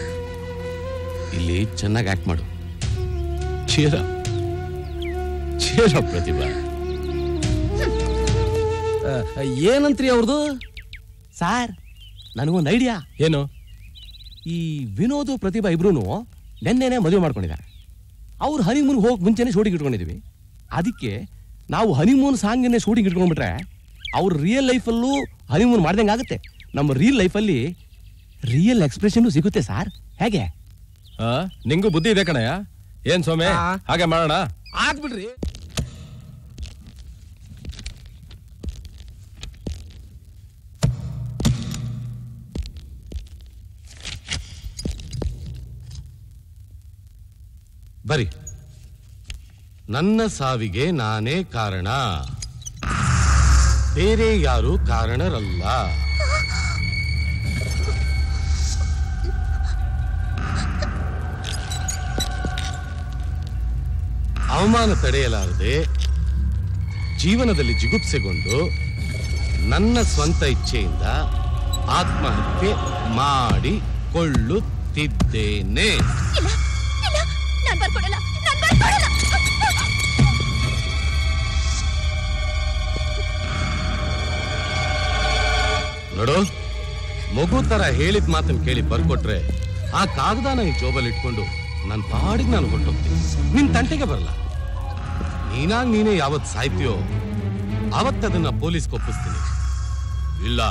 ಇಲ್ಲಿ ಚೆನ್ನಾಗಿ ಆಕ್ಟ್ ಮಾಡು. ಚೀರ ಪ್ರತಿಭಾ. ಏನಂತ್ರಿ ಅವ್ರದು? ಸಾರ್, ನನಗೊಂದು ಐಡಿಯಾ. ಏನು? ಈ ವಿನೋದ್ ಪ್ರತಿಭಾ ಇಬ್ರು ನೆನ್ನೆನೆ ಮದುವೆ ಮಾಡ್ಕೊಂಡಿದ್ದಾರೆ. ಅವ್ರು ಹನಿಮೂನ್ ಹೋಗಿ ಮುಂಚೆನೆ ಶೂಟಿಂಗ್ ಇಟ್ಕೊಂಡಿದೀವಿ. ಅದಕ್ಕೆ ನಾವು ಹನಿಮೂನ್ ಸಾಂಗನ್ನೇ ಶೂಟಿಂಗ್ ಇಟ್ಕೊಂಡ್ಬಿಟ್ರೆ ಅವ್ರ ರಿಯಲ್ ಲೈಫಲ್ಲೂ ಹನಿಮೂನ್ ಮಾಡ್ದಂಗೆ ಆಗುತ್ತೆ. ನಮ್ಮ ರಿಯಲ್ ಲೈಫಲ್ಲಿ ರಿಯಲ್ ಎಕ್ಸ್ಪ್ರೆಷನ್ ಸಿಗುತ್ತೆ ಸಾರ್. ಹೇಗೆ? ನಿಂಗೂ ಬುದ್ಧಿ ಇದೆ ಕಣಯ್ಯ. ಏನ್ ಸೋಮೆ, ಹಾಗೆ ಮಾಡೋಣ? ಆಗ್ಬಿಡ್ರಿ. ಬರಿ. ನನ್ನ ಸಾವಿಗೆ ನಾನೇ ಕಾರಣ, ಬೇರೆ ಯಾರು ಕಾರಣರಲ್ಲ. ಅವಮಾನ ತಡೆಯಲಾರದೆ ಜೀವನದಲ್ಲಿ ಜಿಗುಪ್ಸೆಗೊಂಡು ನನ್ನ ಸ್ವಂತ ಇಚ್ಛೆಯಿಂದ ಆತ್ಮಹತ್ಯೆ ಮಾಡಿಕೊಳ್ಳುತ್ತಿದ್ದೇನೆ. ನೋಡು, ಮಗು ತರ ಹೇಳಿದ ಮಾತನ್ನು ಕೇಳಿ ಬರ್ಕೊಟ್ರೆ ಆ ಕಾಗದಾನ ಈ ಜೋಬಲ್ಲಿ ಇಟ್ಕೊಂಡು ನನ್ನ ಪಾಡಿಗೆ ನಾನು ಹೊರಟೋಗ್ತೀನಿ. ನಿನ್ ತಂಟೆಗೆ ಬರಲ್ಲ. ನೀನಾಗ್ ನೀನೇ ಯಾವತ್ ಸಾಯ್ತೀಯೋ ಅವತ್ತದನ್ನ ಪೊಲೀಸ್ಗೆ ಒಪ್ಪಿಸ್ತೀನಿ. ಇಲ್ಲ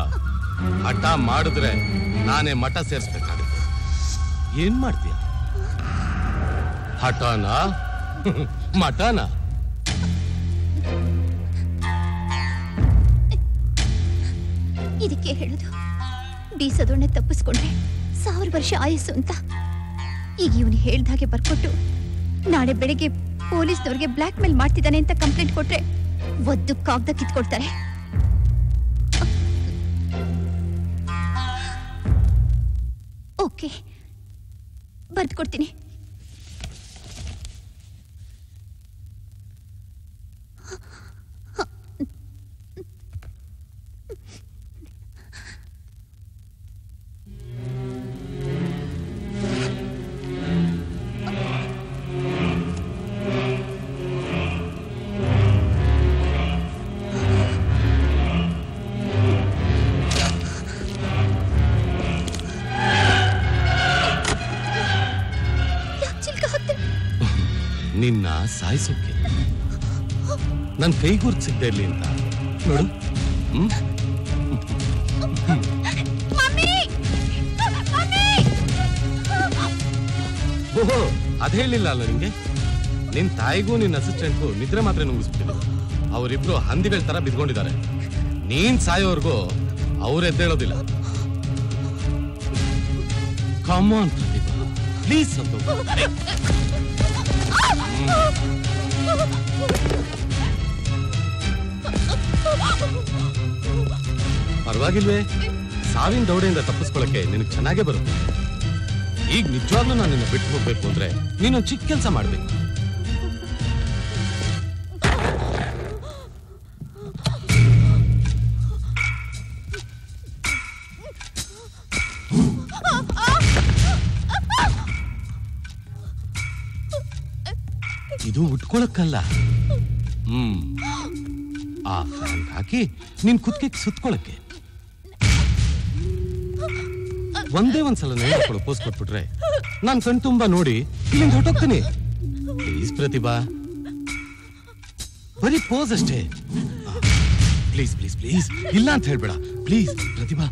ಹಠ ಮಾಡಿದ್ರೆ ನಾನೇ ಮಠ ಸೇರಿಸ್ಬೇಕಾಗುತ್ತೆ. ಏನ್ ಮಾಡ್ತೀಯ? ಹಠಾನ ಮಠಾನ? ಇದಕ್ಕೆ ಹೇಳುದು, ಬೀಸದೊಣ್ಣೆ ತಪ್ಪಿಸ್ಕೊಂಡ್ರೆ 1000 ವರ್ಷ ಆಯಸ್ಸು ಅಂತ. ಈಗ ಇವನು ಹೇಳ್ದಾಗೆ ಬರ್ಕೊಟ್ಟು ನಾಳೆ ಬೆಳಿಗ್ಗೆ ಪೊಲೀಸ್ನವ್ರಿಗೆ ಬ್ಲಾಕ್ ಮೇಲ್ ಮಾಡ್ತಿದ್ದಾನೆ ಅಂತ ಕಂಪ್ಲೇಂಟ್ ಕೊಟ್ರೆ ಒದ್ದು ಕಾಗ್ದ ಕಿತ್ಕೊಡ್ತಾರೆ. ಓಕೆ, ಬರ್ದು ಕೊಡ್ತೀನಿ. ನಿನ್ನ ಸಾಯಿಸೋಕೆ ನನ್ನ ಕೈ ಗುರುತಿಸಿದ್ದೆ ಇರ್ಲಿ ಅಂತ ನೋಡು. ಓಹೋ, ಅದ್ ಹೇಳಿಲ್ಲ ಅಲ್ಲ ನಿಂಗೆ? ನಿನ್ ತಾಯಿಗೂ ನಿನ್ನ ಅಸಿಸ್ಟೆಂಟ್ಗೂ ನಿದ್ರೆ ಮಾತ್ರ ನುಂಗಿಸ್ಬಿಟ್ಟಿದ್ರು. ಅವರಿಬ್ರು ಹಂದಿಗಳ ತರ ಬಿದ್ಕೊಂಡಿದ್ದಾರೆ. ನೀನ್ ಸಾಯೋರ್ಗೂ ಅವ್ರು ಎದ್ದೇಳೋದಿಲ್ಲ. ಕಮ್ ಆನ್ ಪ್ರತಿಭಾ, ಪ್ಲೀಸ್ ಸಂತೋಷ. ಪರವಾಗಿಲ್ವೇ? ಸಾವಿನ ದೌಡೆಯಿಂದ ತಪ್ಪಿಸ್ಕೊಳಕ್ಕೆ ನಿನಗೆ ಚೆನ್ನಾಗೇ ಬರುತ್ತೆ. ಈಗ ನಿಜವಾಗ್ಲೂ ನಾನು ನಿನ್ನ ಬಿಟ್ಟು ಹೋಗ್ಬೇಕು ಅಂದ್ರೆ ನೀನೊಂದು ಚಿಕ್ಕ ಕೆಲಸ ಮಾಡ್ಬೇಕು. ಇದು ಉಟ್ಕೊಳಕ್ಕಲ್ಲ, ಆ ಫ್ಯಾನ್ ಹಾಕಿ ನಿನ್ ಕುತ್ತಿಗೆ ಸುತ್ಕೊಳಕ್ಕೆ. ಒಂದೇ ಒಂದ್ಸಲ ನೆನಪು ಪೋಸ್ ಕೊಟ್ಬಿಟ್ರೆ ನಾನ್ ಕಣ್ ತುಂಬಾ ನೋಡಿ ಇಲ್ಲಿಂದ ಹೊರಟೋಗ್ತೀನಿ. ಪ್ಲೀಸ್ ಪ್ರತಿಭಾ, ಬರೀ ಪೋಸ್ ಅಷ್ಟೇ. ಪ್ಲೀಸ್ ಪ್ಲೀಸ್ ಪ್ಲೀಸ್, ಇಲ್ಲ ಅಂತ ಹೇಳ್ಬೇಡ ಪ್ಲೀಸ್ ಪ್ರತಿಭಾ.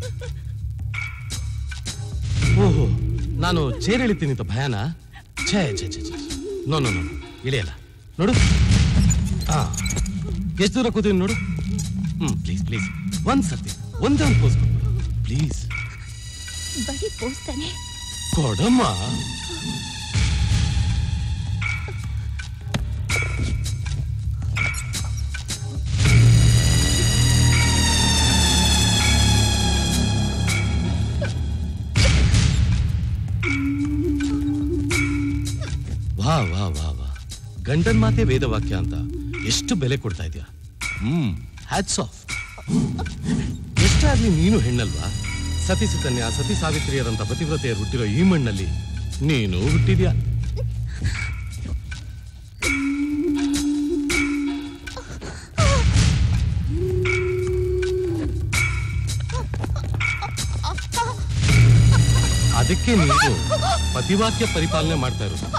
ಓಹೋ, ನಾನು ಚೇರ್ ಎಳಿತೀನಿ ಅಂತ ಭಯನಾ? ಛೇ ಛೇ ಛೇ ಛೇ, ನೋ ನೋ ನೋ, ಇಳಿಯಲ್ಲ ನೋಡು. ಎಷ್ಟು ದೂರ ಕೂತೀನಿ ನೋಡು. ಪ್ಲೀಸ್ ಪ್ಲೀಸ್, ಒಂದ್ಸತಿ ಒಂದೇ ಒಂದು ಪೋಸ್ ಕೊಡ್ಬಿಡು ಪ್ಲೀಸ್. ಬರೀ ಪೋಸ್ ತಾನೆ ಕೊಡಮ್ಮ. ವಾ ವಾ ವಾ ವಾ, ಗಂಡನ್ ಮಾತೆ ವೇದವಾಕ್ಯ ಅಂತ ಎಷ್ಟು ಬೆಲೆ ಕೊಡ್ತಾ ಇದೆಯಾ. Hats off. ಎಷ್ಟಾಗ್ಲಿ ನೀನು ಹೆಣ್ಣಲ್ವಾ? ಸತಿ ಸುಕನ್ಯಾ, ಸತಿ ಸಾವಿತ್ರಿಯರಂತ ಪತಿವ್ರತೆಯರು ಹುಟ್ಟಿರೋ ಈ ಮಣ್ಣಲ್ಲಿ ನೀನು ಹುಟ್ಟಿದ್ಯಾ. ಅದಕ್ಕೆ ನೀನು ಪತಿವಾಕ್ಯ ಪರಿಪಾಲನೆ ಮಾಡ್ತಾ ಇರೋದು.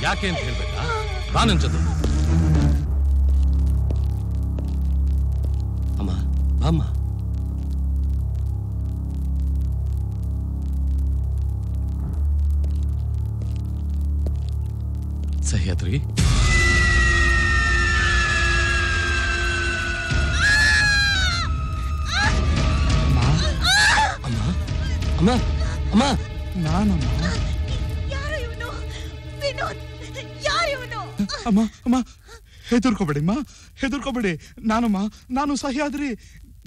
ಯಾಕೆ ಅಂತ ಹೇಳ್ಬೇಕಾ? ಬಾ ನನ್ ಜೊತೆ. ಅಮ್ಮ ಬಾಮ್ಮ. ಸಹ್ಯಾದ್ರಿ, ಅಮ್ಮ ಅಮ್ಮ ಅಮ್ಮ, ನಾನಮ್ಮ. ಅಮ್ಮ ಅಮ್ಮ, ಹೆದರ್ಕೋಬೇಡಿಮ್ಮ, ಹೆದರ್ಕೋಬೇಡಿ. ನಾನಮ್ಮ, ನಾನು ಸಹ್ಯಾದ್ರಿ,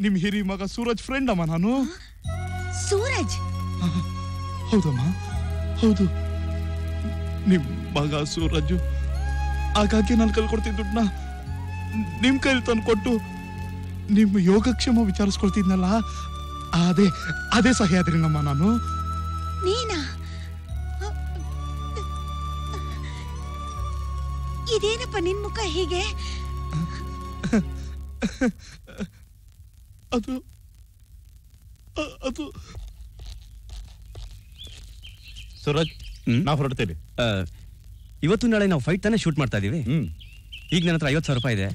ನಿಮ್ ಹಿರಿ ಮಗ ಸೂರಜ್ ಫ್ರೆಂಡ್ ಅಮ್ಮ ನಾನು. ಸೂರಜ್? ಹೌದಮ್ಮ, ಹೌದು. ನಿಮ್ ಮಗ ಸೂರಜ್ ಹಾಗಾಗಿ ನಾನು ಕಲ್ಕೊಡ್ತಿದ್ದ ದುಡ್ಡನ್ನ ನಿಮ್ ಕೈಲಿ ತಂದು ಕೊಟ್ಟು ನಿಮ್ ಯೋಗಕ್ಷೇಮ ವಿಚಾರಿಸ್ಕೊಳ್ತಿದ್ನಲ್ಲ, ಅದೇ ಅದೇ ಸಹ್ಯಾದ್ರಿನಮ್ಮ ನಾನು. ನೀನಾ? ಇದೇನಪ್ಪ ನಿನ್ ಮುಖ ಹೀಗೆ? ಅದು ಅದು ಸೂರಜ್, ನಾವು ಹೊರಡ್ತೇವೆ. ಇವತ್ತು ನಾಳೆ ನಾವು ಫೈಟ್ ತಾನೇ ಶೂಟ್ ಮಾಡ್ತಾ ಇದೀವಿ. ಈಗ ನನ್ನ ಹತ್ರ 50,000 ರೂಪಾಯಿ ಇದೆ.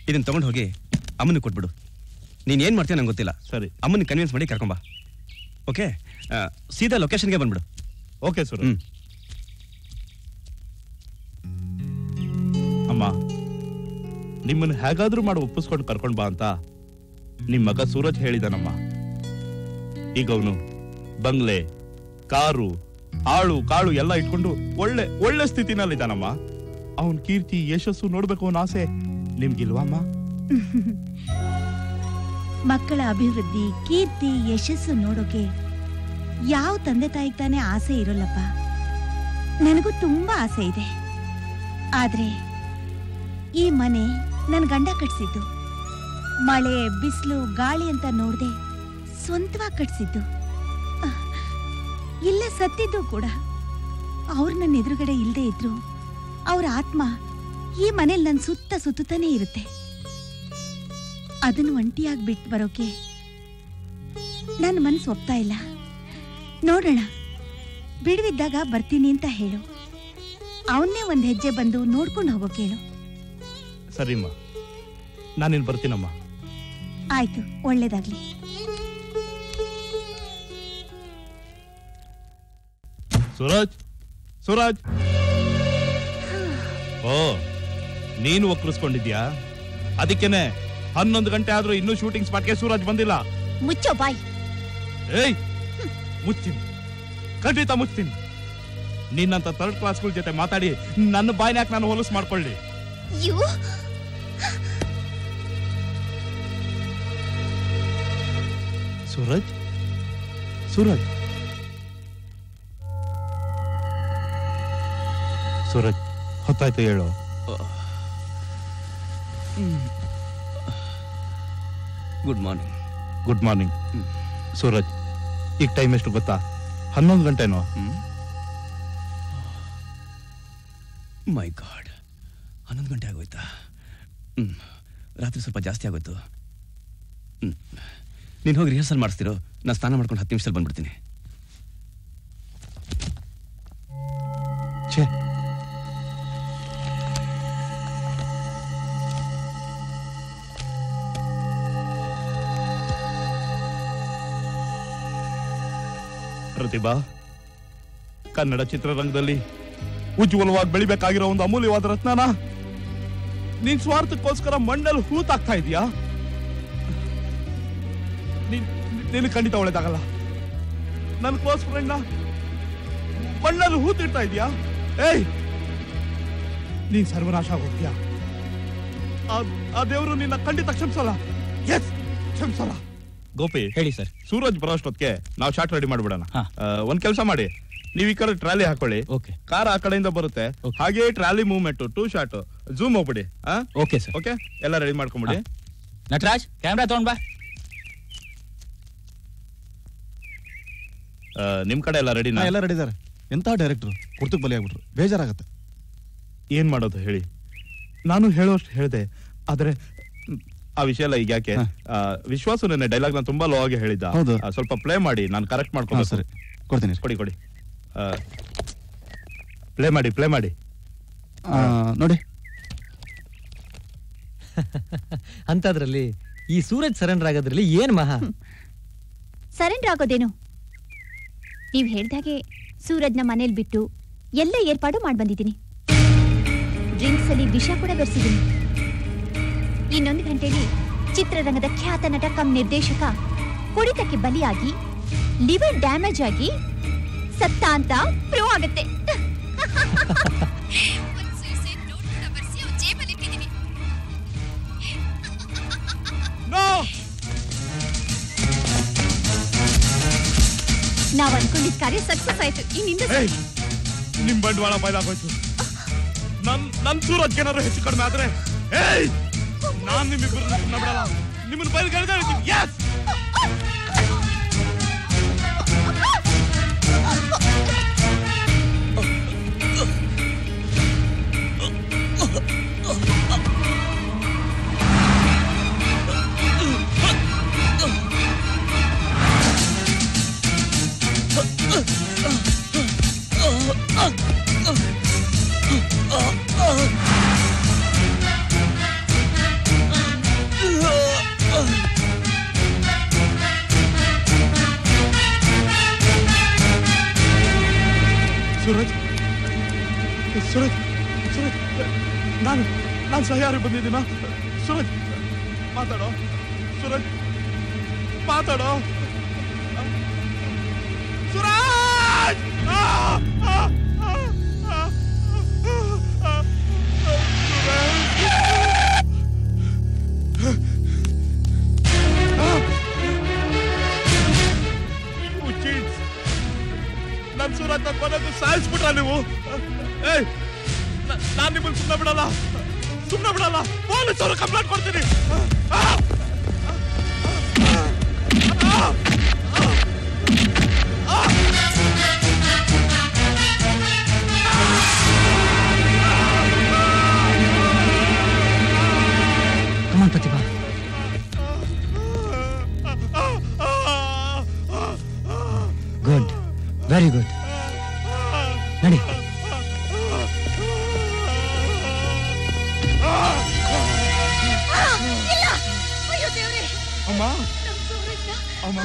ಇದನ್ನ ತಗೊಂಡು ಹೋಗಿ ಅಮ್ಮನಿಗೆ ಕೊಟ್ಬಿಡು. ನೀನ್ ಏನ್ ಮಾಡ್ತೀಯ ನಂಗೆ ಗೊತ್ತಿಲ್ಲ. ಸರಿ, ಅಮ್ಮನ ಕನ್ವಿನ್ಸ್ ಮಾಡಿ ಕರ್ಕೊಂಬ. ಓಕೆ, ಸೀದಾ ಲೊಕೇಶನ್ಗೆ ಬಂದ್ಬಿಡು. ಓಕೆ ಸೂರಜ್. ಅಮ್ಮ, ನಿಮ್ಮನ್ನು ಹೇಗಾದ್ರೂ ಮಾಡಿ ಒಪ್ಪಿಸ್ಕೊಂಡು ಕರ್ಕೊಂಡ್ ಬಾ ಅಂತ ನಿಮ್ ಮಗ ಸೂರಜ್ ಹೇಳಿದಾನಮ್ಮ. ಈಗ ಅವನು ಬಂಗ್ಲೆ, ಕಾರು, ಆಳು ಕಾಳು ಎಲ್ಲ ಇಟ್ಕೊಂಡು ಒಳ್ಳೆ ಒಳ್ಳೆ ಸ್ಥಿತಿನಲ್ಲಿದ್ದಾನಮ್ಮ. ಅವನ್ ಕೀರ್ತಿ ಯಶಸ್ಸು ನೋಡ್ಬೇಕು ಅನ್ನೋ ಆಸೆ ನಿಮ್ಗಿಲ್ವಮ್ಮ? ಮಕ್ಕಳ ಅಭಿವೃದ್ಧಿ, ಕೀರ್ತಿ, ಯಶಸ್ಸು ನೋಡೋಕೆ ಯಾವ ತಂದೆ ತಾಯಿಗೆ ತಾನೇ ಆಸೆ ಇರೋಲ್ಲಪ್ಪ. ನನಗೂ ತುಂಬಾ ಆಸೆ ಇದೆ. ಆದ್ರೆ ಈ ಮನೆ ನನ್ ಗಂಡ ಕಟ್ಸಿದ್ದು. ಮಳೆ, ಬಿಸಿಲು, ಗಾಳಿ ಅಂತ ನೋಡ್ದೆ ಸ್ವಂತವಾಗಿ ಕಟ್ಸಿದ್ದು. ಇಲ್ಲೇ ಸತ್ತಿದ್ದು ಕೂಡ. ಅವ್ರು ನನ್ನ ಎದುರುಗಡೆ ಇಲ್ಲದೆ ಇದ್ರು ಅವ್ರ ಆತ್ಮ ಈ ಮನೇಲಿ ನನ್ನ ಸುತ್ತ ಸುತ್ತಾನೆ ಇರುತ್ತೆ. ಅದನ್ನು ಒಂಟಿಯಾಗಿ ಬಿಟ್ಟು ಬರೋಕೆ ನನ್ನ ಮನಸ್ಸು ಒಪ್ತಾ ಇಲ್ಲ. ನೋಡೋಣ, ಬಿಡುವಿದ್ದಾಗ ಬರ್ತೀನಿ ಅಂತ ಹೇಳು. ಅವನ್ನೇ ಒಂದ್ ಹೆಜ್ಜೆ ಬಂದು ನೋಡ್ಕೊಂಡು ಹೋಗೋ ಕೇಳು. ಸರಿಮ್ಮ, ನಾನಿನ್ ಬರ್ತೀನಮ್ಮ. ಆಯ್ತು, ಒಳ್ಳೇದಾಗ್ಲಿ. ಸೂರಜ್, ಸೂರಜ್. ಓ, ನೀನು ಒಕ್ಕರಿಸ್ಕೊಂಡಿದ್ಯಾ? ಅದಕ್ಕೇನೆ 11 ಗಂಟೆ ಆದ್ರೂ ಇನ್ನೂ ಶೂಟಿಂಗ್ ಸ್ಪಾಟ್ಗೆ ಸೂರಜ್ ಬಂದಿಲ್ಲ. ಮುಚ್ಚೋ ಬಾಯ್. ಏಯ್, ಮುಚ್ತೀನಿ, ಖಂಡಿತ ಮುಚ್ತೀನಿ. ನಿನ್ನಂತ 3rd ಕ್ಲಾಸ್ಗಳ ಜೊತೆ ಮಾತಾಡಿ ನನ್ನ ಬಾಯ್ನ ಯಾಕೆ ನಾನು ಹೊಲಸು ಮಾಡ್ಕೊಳ್ಳಿ? ಸೂರಜ್, ಸೂರಜ್, ಸೂರಜ್, ಹೊತ್ತಾಯ್ತು, ಹೇಳು. Good morning. Good morning. Suraj, ಈಗ ಟೈಮ್ ಎಷ್ಟು ಗೊತ್ತಾ? 11 ಗಂಟೆನೋ. ಮೈ ಗಾಡ್, 11 ಗಂಟೆ ಆಗೋಯ್ತಾ? ರಾತ್ರಿ ಸ್ವಲ್ಪ ಜಾಸ್ತಿ ಆಗೋಯ್ತು. ನೀನು ಹೋಗಿ ರಿಹರ್ಸಲ್ ಮಾಡಿಸ್ತಿರೋ, ನಾನು ಸ್ನಾನ ಮಾಡ್ಕೊಂಡು 10 ನಿಮಿಷದಲ್ಲಿ ಬಂದ್ಬಿಡ್ತೀನಿ. ಛೇ, ಪ್ರತಿಭಾ, ಕನ್ನಡ ಚಿತ್ರರಂಗದಲ್ಲಿ ಉಜ್ವಲವಾಗಿ ಬೆಳಿಬೇಕಾಗಿರೋ ಒಂದು ಅಮೂಲ್ಯವಾದ ರತ್ನನ ನೀನ್ ಸ್ವಾರ್ಥಕ್ಕೋಸ್ಕರ ಮಣ್ಣಲ್ಲಿ ಹೂತಾಗ್ತಾ ಇದೀಯಾ? ನೀನು ಖಂಡಿತ ಒಳ್ಳೇದಾಗಲ್ಲ. ನನ್ನ ಕ್ಲೋಸ್ ಫ್ರೆಂಡ್ ಮಣ್ಣಲ್ಲಿ ಹೂತಿಡ್ತಾ ಇದೀಯಾ? ಏಯ್, ನೀನ್ ಸರ್ವನಾಶ ಆಗೋಗ್ತೀಯಾ? ಆ ದೇವರು ನಿನ್ನ ಖಂಡಿತ ಕ್ಷಮಿಸಲ್ಲ. ಎಸ್, ಕ್ಷಮಿಸಲ್ಲ. ಗೋಪಿ, ಹೇಳಿ ಸರ್. ಸೂರಜ್ ಬರೋಷ್ಟೊತ್ತಿಗೆ ನಾವು ಶಾರ್ಟ್ ರೆಡಿ ಮಾಡ್ಬಿಡೋಣ. ಒಂದ್ ಕೆಲಸ ಮಾಡಿ, ನೀವ್ ಈ ಕಡೆ ಟ್ರಾಲಿ ಹಾಕೊಳ್ಳಿ. ಓಕೆ. ಕಾರ್ ಆ ಕಡೆಯಿಂದ ಬರುತ್ತೆ, ಹಾಗೆ ಟ್ರಾಲಿ ಮೂವ್ಮೆಂಟ್ 2 ಶಾಟ್ ಜೂಮ್ ಹೋಗ್ಬಿಡಿ. Okay sir. ಓಕೆ, ಎಲ್ಲ ರೆಡಿ ಮಾಡ್ಕೊಂಬಿಡಿ. ನಟರಾಜ್, ಕ್ಯಾಮ್ರಾ ತಗೊಂಡ್ ಬಾ. ನಿಮ್ ಕಡೆ ಎಲ್ಲ ರೆಡಿನಾ? ಎಲ್ಲ ರೆಡಿ ಇದಾರೆ. ಎಂತ ಡೈರೆಕ್ಟ್ರು ಕುರ್ತಕ್ ಬಲಿ ಆಗ್ಬಿಟ್ರು, ಬೇಜಾರಾಗತ್ತೆ. ಏನ್ ಮಾಡೋದು ಹೇಳಿ? ನಾನು ಹೇಳೋಷ್ಟು ಹೇಳಿದೆ, ಆದ್ರೆ ಆ ವಿಷಯ ಎಲ್ಲ ಈಗ ಯಾಕೆ? ವಿಶ್ವಾಸ ನನ್ನ ಡೈಲಾಗ್ ನಾನು ತುಂಬಾ ಲೋ ಆಗಿ ಹೇಳಿದ್ದ. ಸ್ವಲ್ಪ ಪ್ಲೇ ಮಾಡಿ, ನಾನು ಕರೆಕ್ಟ್ ಮಾಡ್ಕೊಂಡು. ಸರಿ, ಕೊಡ್ತೀನಿ. ಕೊಡಿ. ಪ್ಲೇ ಮಾಡಿ, ಪ್ಲೇ ಮಾಡಿ. ನೋಡಿ. ಅಂತದ್ರಲ್ಲಿ ಈ ಸೂರಜ್ ಸರೆಂಡರ್ ಆಗೋದ್ರಲ್ಲಿ ಏನ್ ಮಹಾ? ಸರೆಂಡರ್ ಆಗೋದೇನು? ನೀವ್ ಹೇಳ್ದಾಗೆ ಸೂರಜ್ನ ಮನೇಲಿ ಬಿಟ್ಟು ಎಲ್ಲ ಏರ್ಪಾಡು ಮಾಡಿ ಬಂದಿದ್ದೀನಿ. ಡ್ರಿಂಕ್ಸ್ ಅಲ್ಲಿ ವಿಷ ಕೂಡ ಬೆರೆಸಿದ್ದೀನಿ. ಇನ್ನೊಂದು ಗಂಟೆಯಲ್ಲಿ ಚಿತ್ರರಂಗದ ಖ್ಯಾತ ನಟ ಕಮ್ ನಿರ್ದೇಶಕ ಕುಡಿತಕ್ಕೆ ಬಲಿಯಾಗಿ ಲಿವರ್ ಡ್ಯಾಮೇಜ್ ಆಗಿ ಸತ್ತ ಅಂತ ಪ್ರೂವ್ ಆಗುತ್ತೆ. ನಾವ್ ಅನ್ಕೊಂಡಿದ್ದ ಕಾರ್ಯ ಸಕ್ಸಸ್ ಆಯ್ತು. ಇನ್ನಿಂದ ನಿಮ್ ಬಂಡವಾಳ ಬಯಲಾಗೋಯ್ತು. ನನ್ ಸೂರಜ್ ಏನಾದ್ರು ಹೆಚ್ಚು ಕಡಿಮೆ ಆದ್ರೆ ನಾನ್ ನಿಮ್ಮಿಬ್ಬರನ್ನ ಬಿಡಲ್ಲ. ನಿಮ್ಮನ್ನ ಬಯಲ್ಗಳಿದ್ದೀನಿ. ಯಸ್, ಸೂರಜ್, ಸೂರಜ್, ಸೂರಜ್, ನಾನು ಸಹ್ಯಾರಿ ಬಂದಿದ್ದೀನ. ಸೂರಜ್, ಮಾತಾಡೋ. ಸೂರಜ್, ಮಾತಾಡೋ. ಸೂರಜ್! ನನ್ ಸೂರಜ್ ಕೊನೆಗೂ ಸಾಯಿಸ್ಬಿಟ್ರ ನೀವು? ನಾನ್ ನಿಮ್ಮನ್ನ ಸುಮ್ಮನೆ ಬಿಡಲ್ಲ. ಪೊಲೀಸರು ಕಂಪ್ಲೇಂಟ್ ಕೊಡ್ತೀನಿ. ಕಮಾನ್ ಪ್ರತಿಭಾ. ನಡಿ. ಅಮ್ಮ ಅಮ್ಮ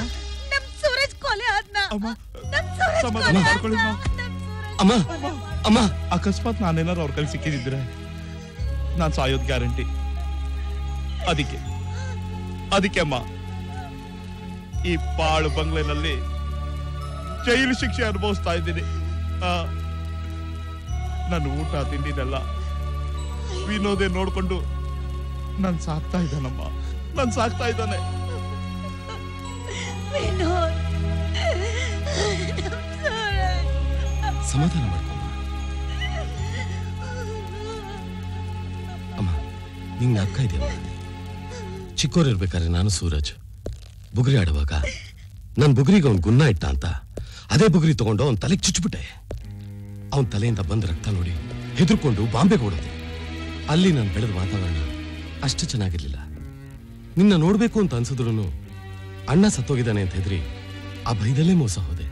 ನಮ್ ಸೂರಜ್ ಕೊಲೆ ಆದ್ನ. ಅಮ್ಮ ನಮ್ ಸೂರಜ್ ಸಮಾಧಾನ ಕೊಲೆ ಮಾಡ್ಕೊಳ್ಳಿ ಆದ್ನ. ಅಮ್ಮ. ಅಮ್ಮ ಅಮ್ಮ ಅಕಸ್ಮಾತ್ ನಾನೇನಾರು ಅವ್ರ ಕೈಲಿ ಸಿಕ್ಕಿದ್ರೆ ನಾನ್ ಸಾಯೋದ್ ಗ್ಯಾರಂಟಿ. ಅದಕ್ಕೆ ಅಮ್ಮ ಈ ಪಾಳು ಬಂಗ್ಲೆನಲ್ಲಿ ಜೈಲು ಶಿಕ್ಷೆ ಅನುಭವಿಸ್ತಾ ಇದ್ದೀನಿ. ನನ್ನ ಊಟ ತಿಂಡಿನೆಲ್ಲ ವಿನೋದೇ ನೋಡ್ಕೊಂಡು ನನ್ ಸಾಕ್ತಾ ಇದ್ದಾನೆ. ವಿನೋದ್, ಸಮಾಧಾನ ಮಾಡ್ಕೊಮ್ಮ. ಅಮ್ಮ ನಿಂಗೆ ಅಕ್ಕ ಇದೆಯಮ್ಮ. ಚಿಕ್ಕೋರಿರ್ಬೇಕಾದ್ರೆ ನಾನು ಸೂರಜ್ ಬುಗುರಿ ಆಡುವಾಗ ನನ್ ಬುಗುರಿಗೆ ಅವ್ನ್ ಗುನ್ನ ಇಟ್ಟ ಅಂತ ಅದೇ ಬುಗುರಿ ತಗೊಂಡು ಅವನ್ ತಲೆಗೆ ಚುಚ್ಚಿಬಿಟ್ಟೆ. ಅವನ್ ತಲೆಯಿಂದ ಬಂದ ರಕ್ತ ನೋಡಿ ಹೆದರ್ಕೊಂಡು ಬಾಂಬೆಗೆ ಓಡೋದೆ. ಅಲ್ಲಿ ನಾನು ಬೆಳೆದ ವಾತಾವರಣ ಅಷ್ಟು ಚೆನ್ನಾಗಿರ್ಲಿಲ್ಲ. ನಿನ್ನ ನೋಡ್ಬೇಕು ಅಂತ ಅನ್ಸಿದ್ರು ಅಣ್ಣ ಸತ್ತೋಗಿದ್ದಾನೆ ಅಂತ ಹೆದ್ರಿ ಆ ಭಯದಲ್ಲೇ ಮೋಸ ಹೋದೆ.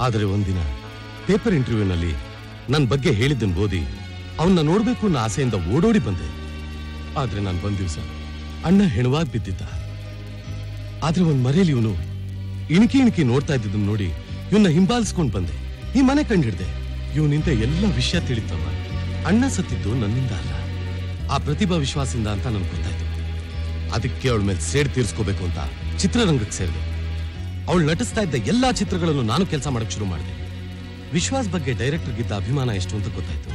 ಆದರೆ ಒಂದಿನ ಪೇಪರ್ ಇಂಟರ್ವ್ಯೂನಲ್ಲಿ ನನ್ನ ಬಗ್ಗೆ ಹೇಳಿದ್ದನ್ನು ಓದಿ ಅವನ್ನ ನೋಡ್ಬೇಕು ಅನ್ನೋ ಆಸೆಯಿಂದ ಓಡೋಡಿ ಬಂದೆ. ಆದ್ರೆ ನಾನು ಬಂದ ದಿವಸ ಅಣ್ಣ ಹೆಣವಾಗಿ ಬಿದ್ದಿದ್ದ. ಆದ್ರೆ ಒಂದ್ ಮರೆಯಲ್ಲಿ ಇವನು ಇಣಕಿ ನೋಡ್ತಾ ಇದ್ದಿದ್ದನ್ನು ನೋಡಿ ಇವನ್ನ ಹಿಂಬಾಲಿಸ್ಕೊಂಡು ಬಂದೆ. ಈ ಮನೆ ಕಂಡಿಡ್ದೆ. ಇವನಿಂದ ಎಲ್ಲ ವಿಷಯ ತಿಳಿತಮ್ಮ. ಅಣ್ಣ ಸತ್ತಿದ್ದು ನನ್ನಿಂದ ಅಲ್ಲ, ಆ ಪ್ರತಿಭಾ ವಿಶ್ವಾಸದಿಂದ ಅಂತ ನನ್ಗೆ ಗೊತ್ತಾಯ್ತು. ಅದಕ್ಕೆ ಅವಳ ಮೇಲೆ ಸೇಡ್ ತೀರ್ಸ್ಕೋಬೇಕು ಅಂತ ಚಿತ್ರರಂಗಕ್ಕೆ ಸೇರಿದೆ. ಅವಳು ನಟಿಸ್ತಾ ಇದ್ದ ಎಲ್ಲಾ ಚಿತ್ರಗಳನ್ನು ನಾನು ಕೆಲಸ ಮಾಡಕ್ ಶುರು ಮಾಡಿದೆ. ವಿಶ್ವಾಸ್ ಬಗ್ಗೆ ಡೈರೆಕ್ಟರ್ಗಿದ್ದ ಅಭಿಮಾನ ಎಷ್ಟು ಅಂತ ಗೊತ್ತಾಯ್ತು.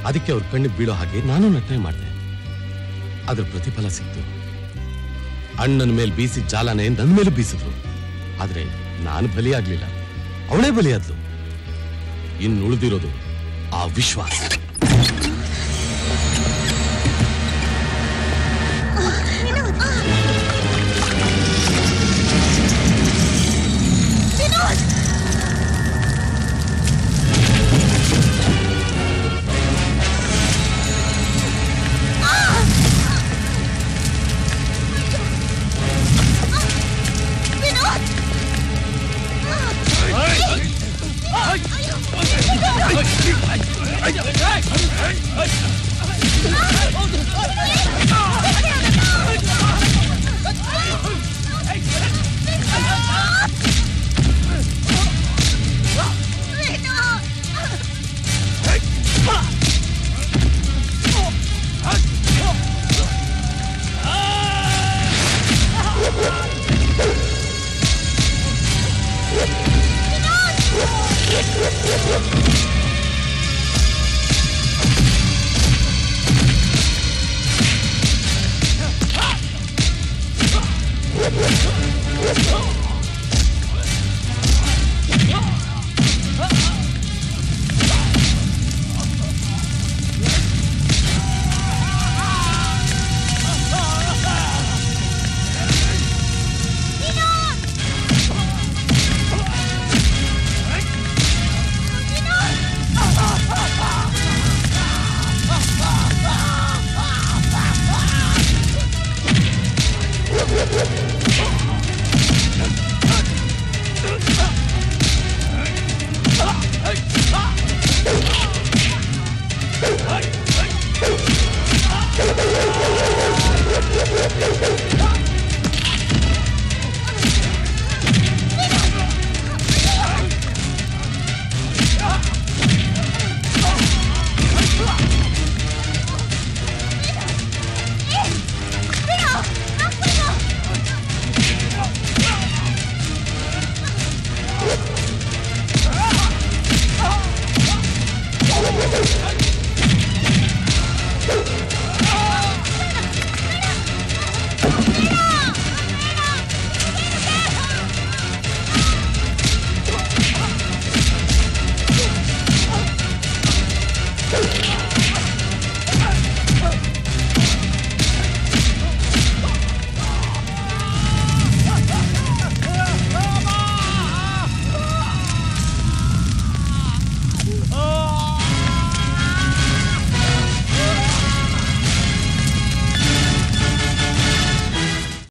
ಅದಕ್ಕೆ ಅವ್ರ ಕಣ್ಣಿಗೆ ಬೀಳೋ ಹಾಗೆ ನಾನು ನಟನೆ ಮಾಡಿದೆ. ಅದ್ರ ಪ್ರತಿಫಲ ಸಿಕ್ತು. ಅಣ್ಣನ ಮೇಲೆ ಬೀಸಿದ ಜಾಲನೆ ನನ್ನ ಮೇಲೆ ಬೀಸಿದ್ರು. ಆದ್ರೆ ನಾನು ಬಲಿಯಾಗ್ಲಿಲ್ಲ, ಅವಳೇ ಬಲಿಯಾದ್ಲು. ಇನ್ನು ಉಳಿದಿರೋದು ಆ ವಿಶ್ವಾಸ.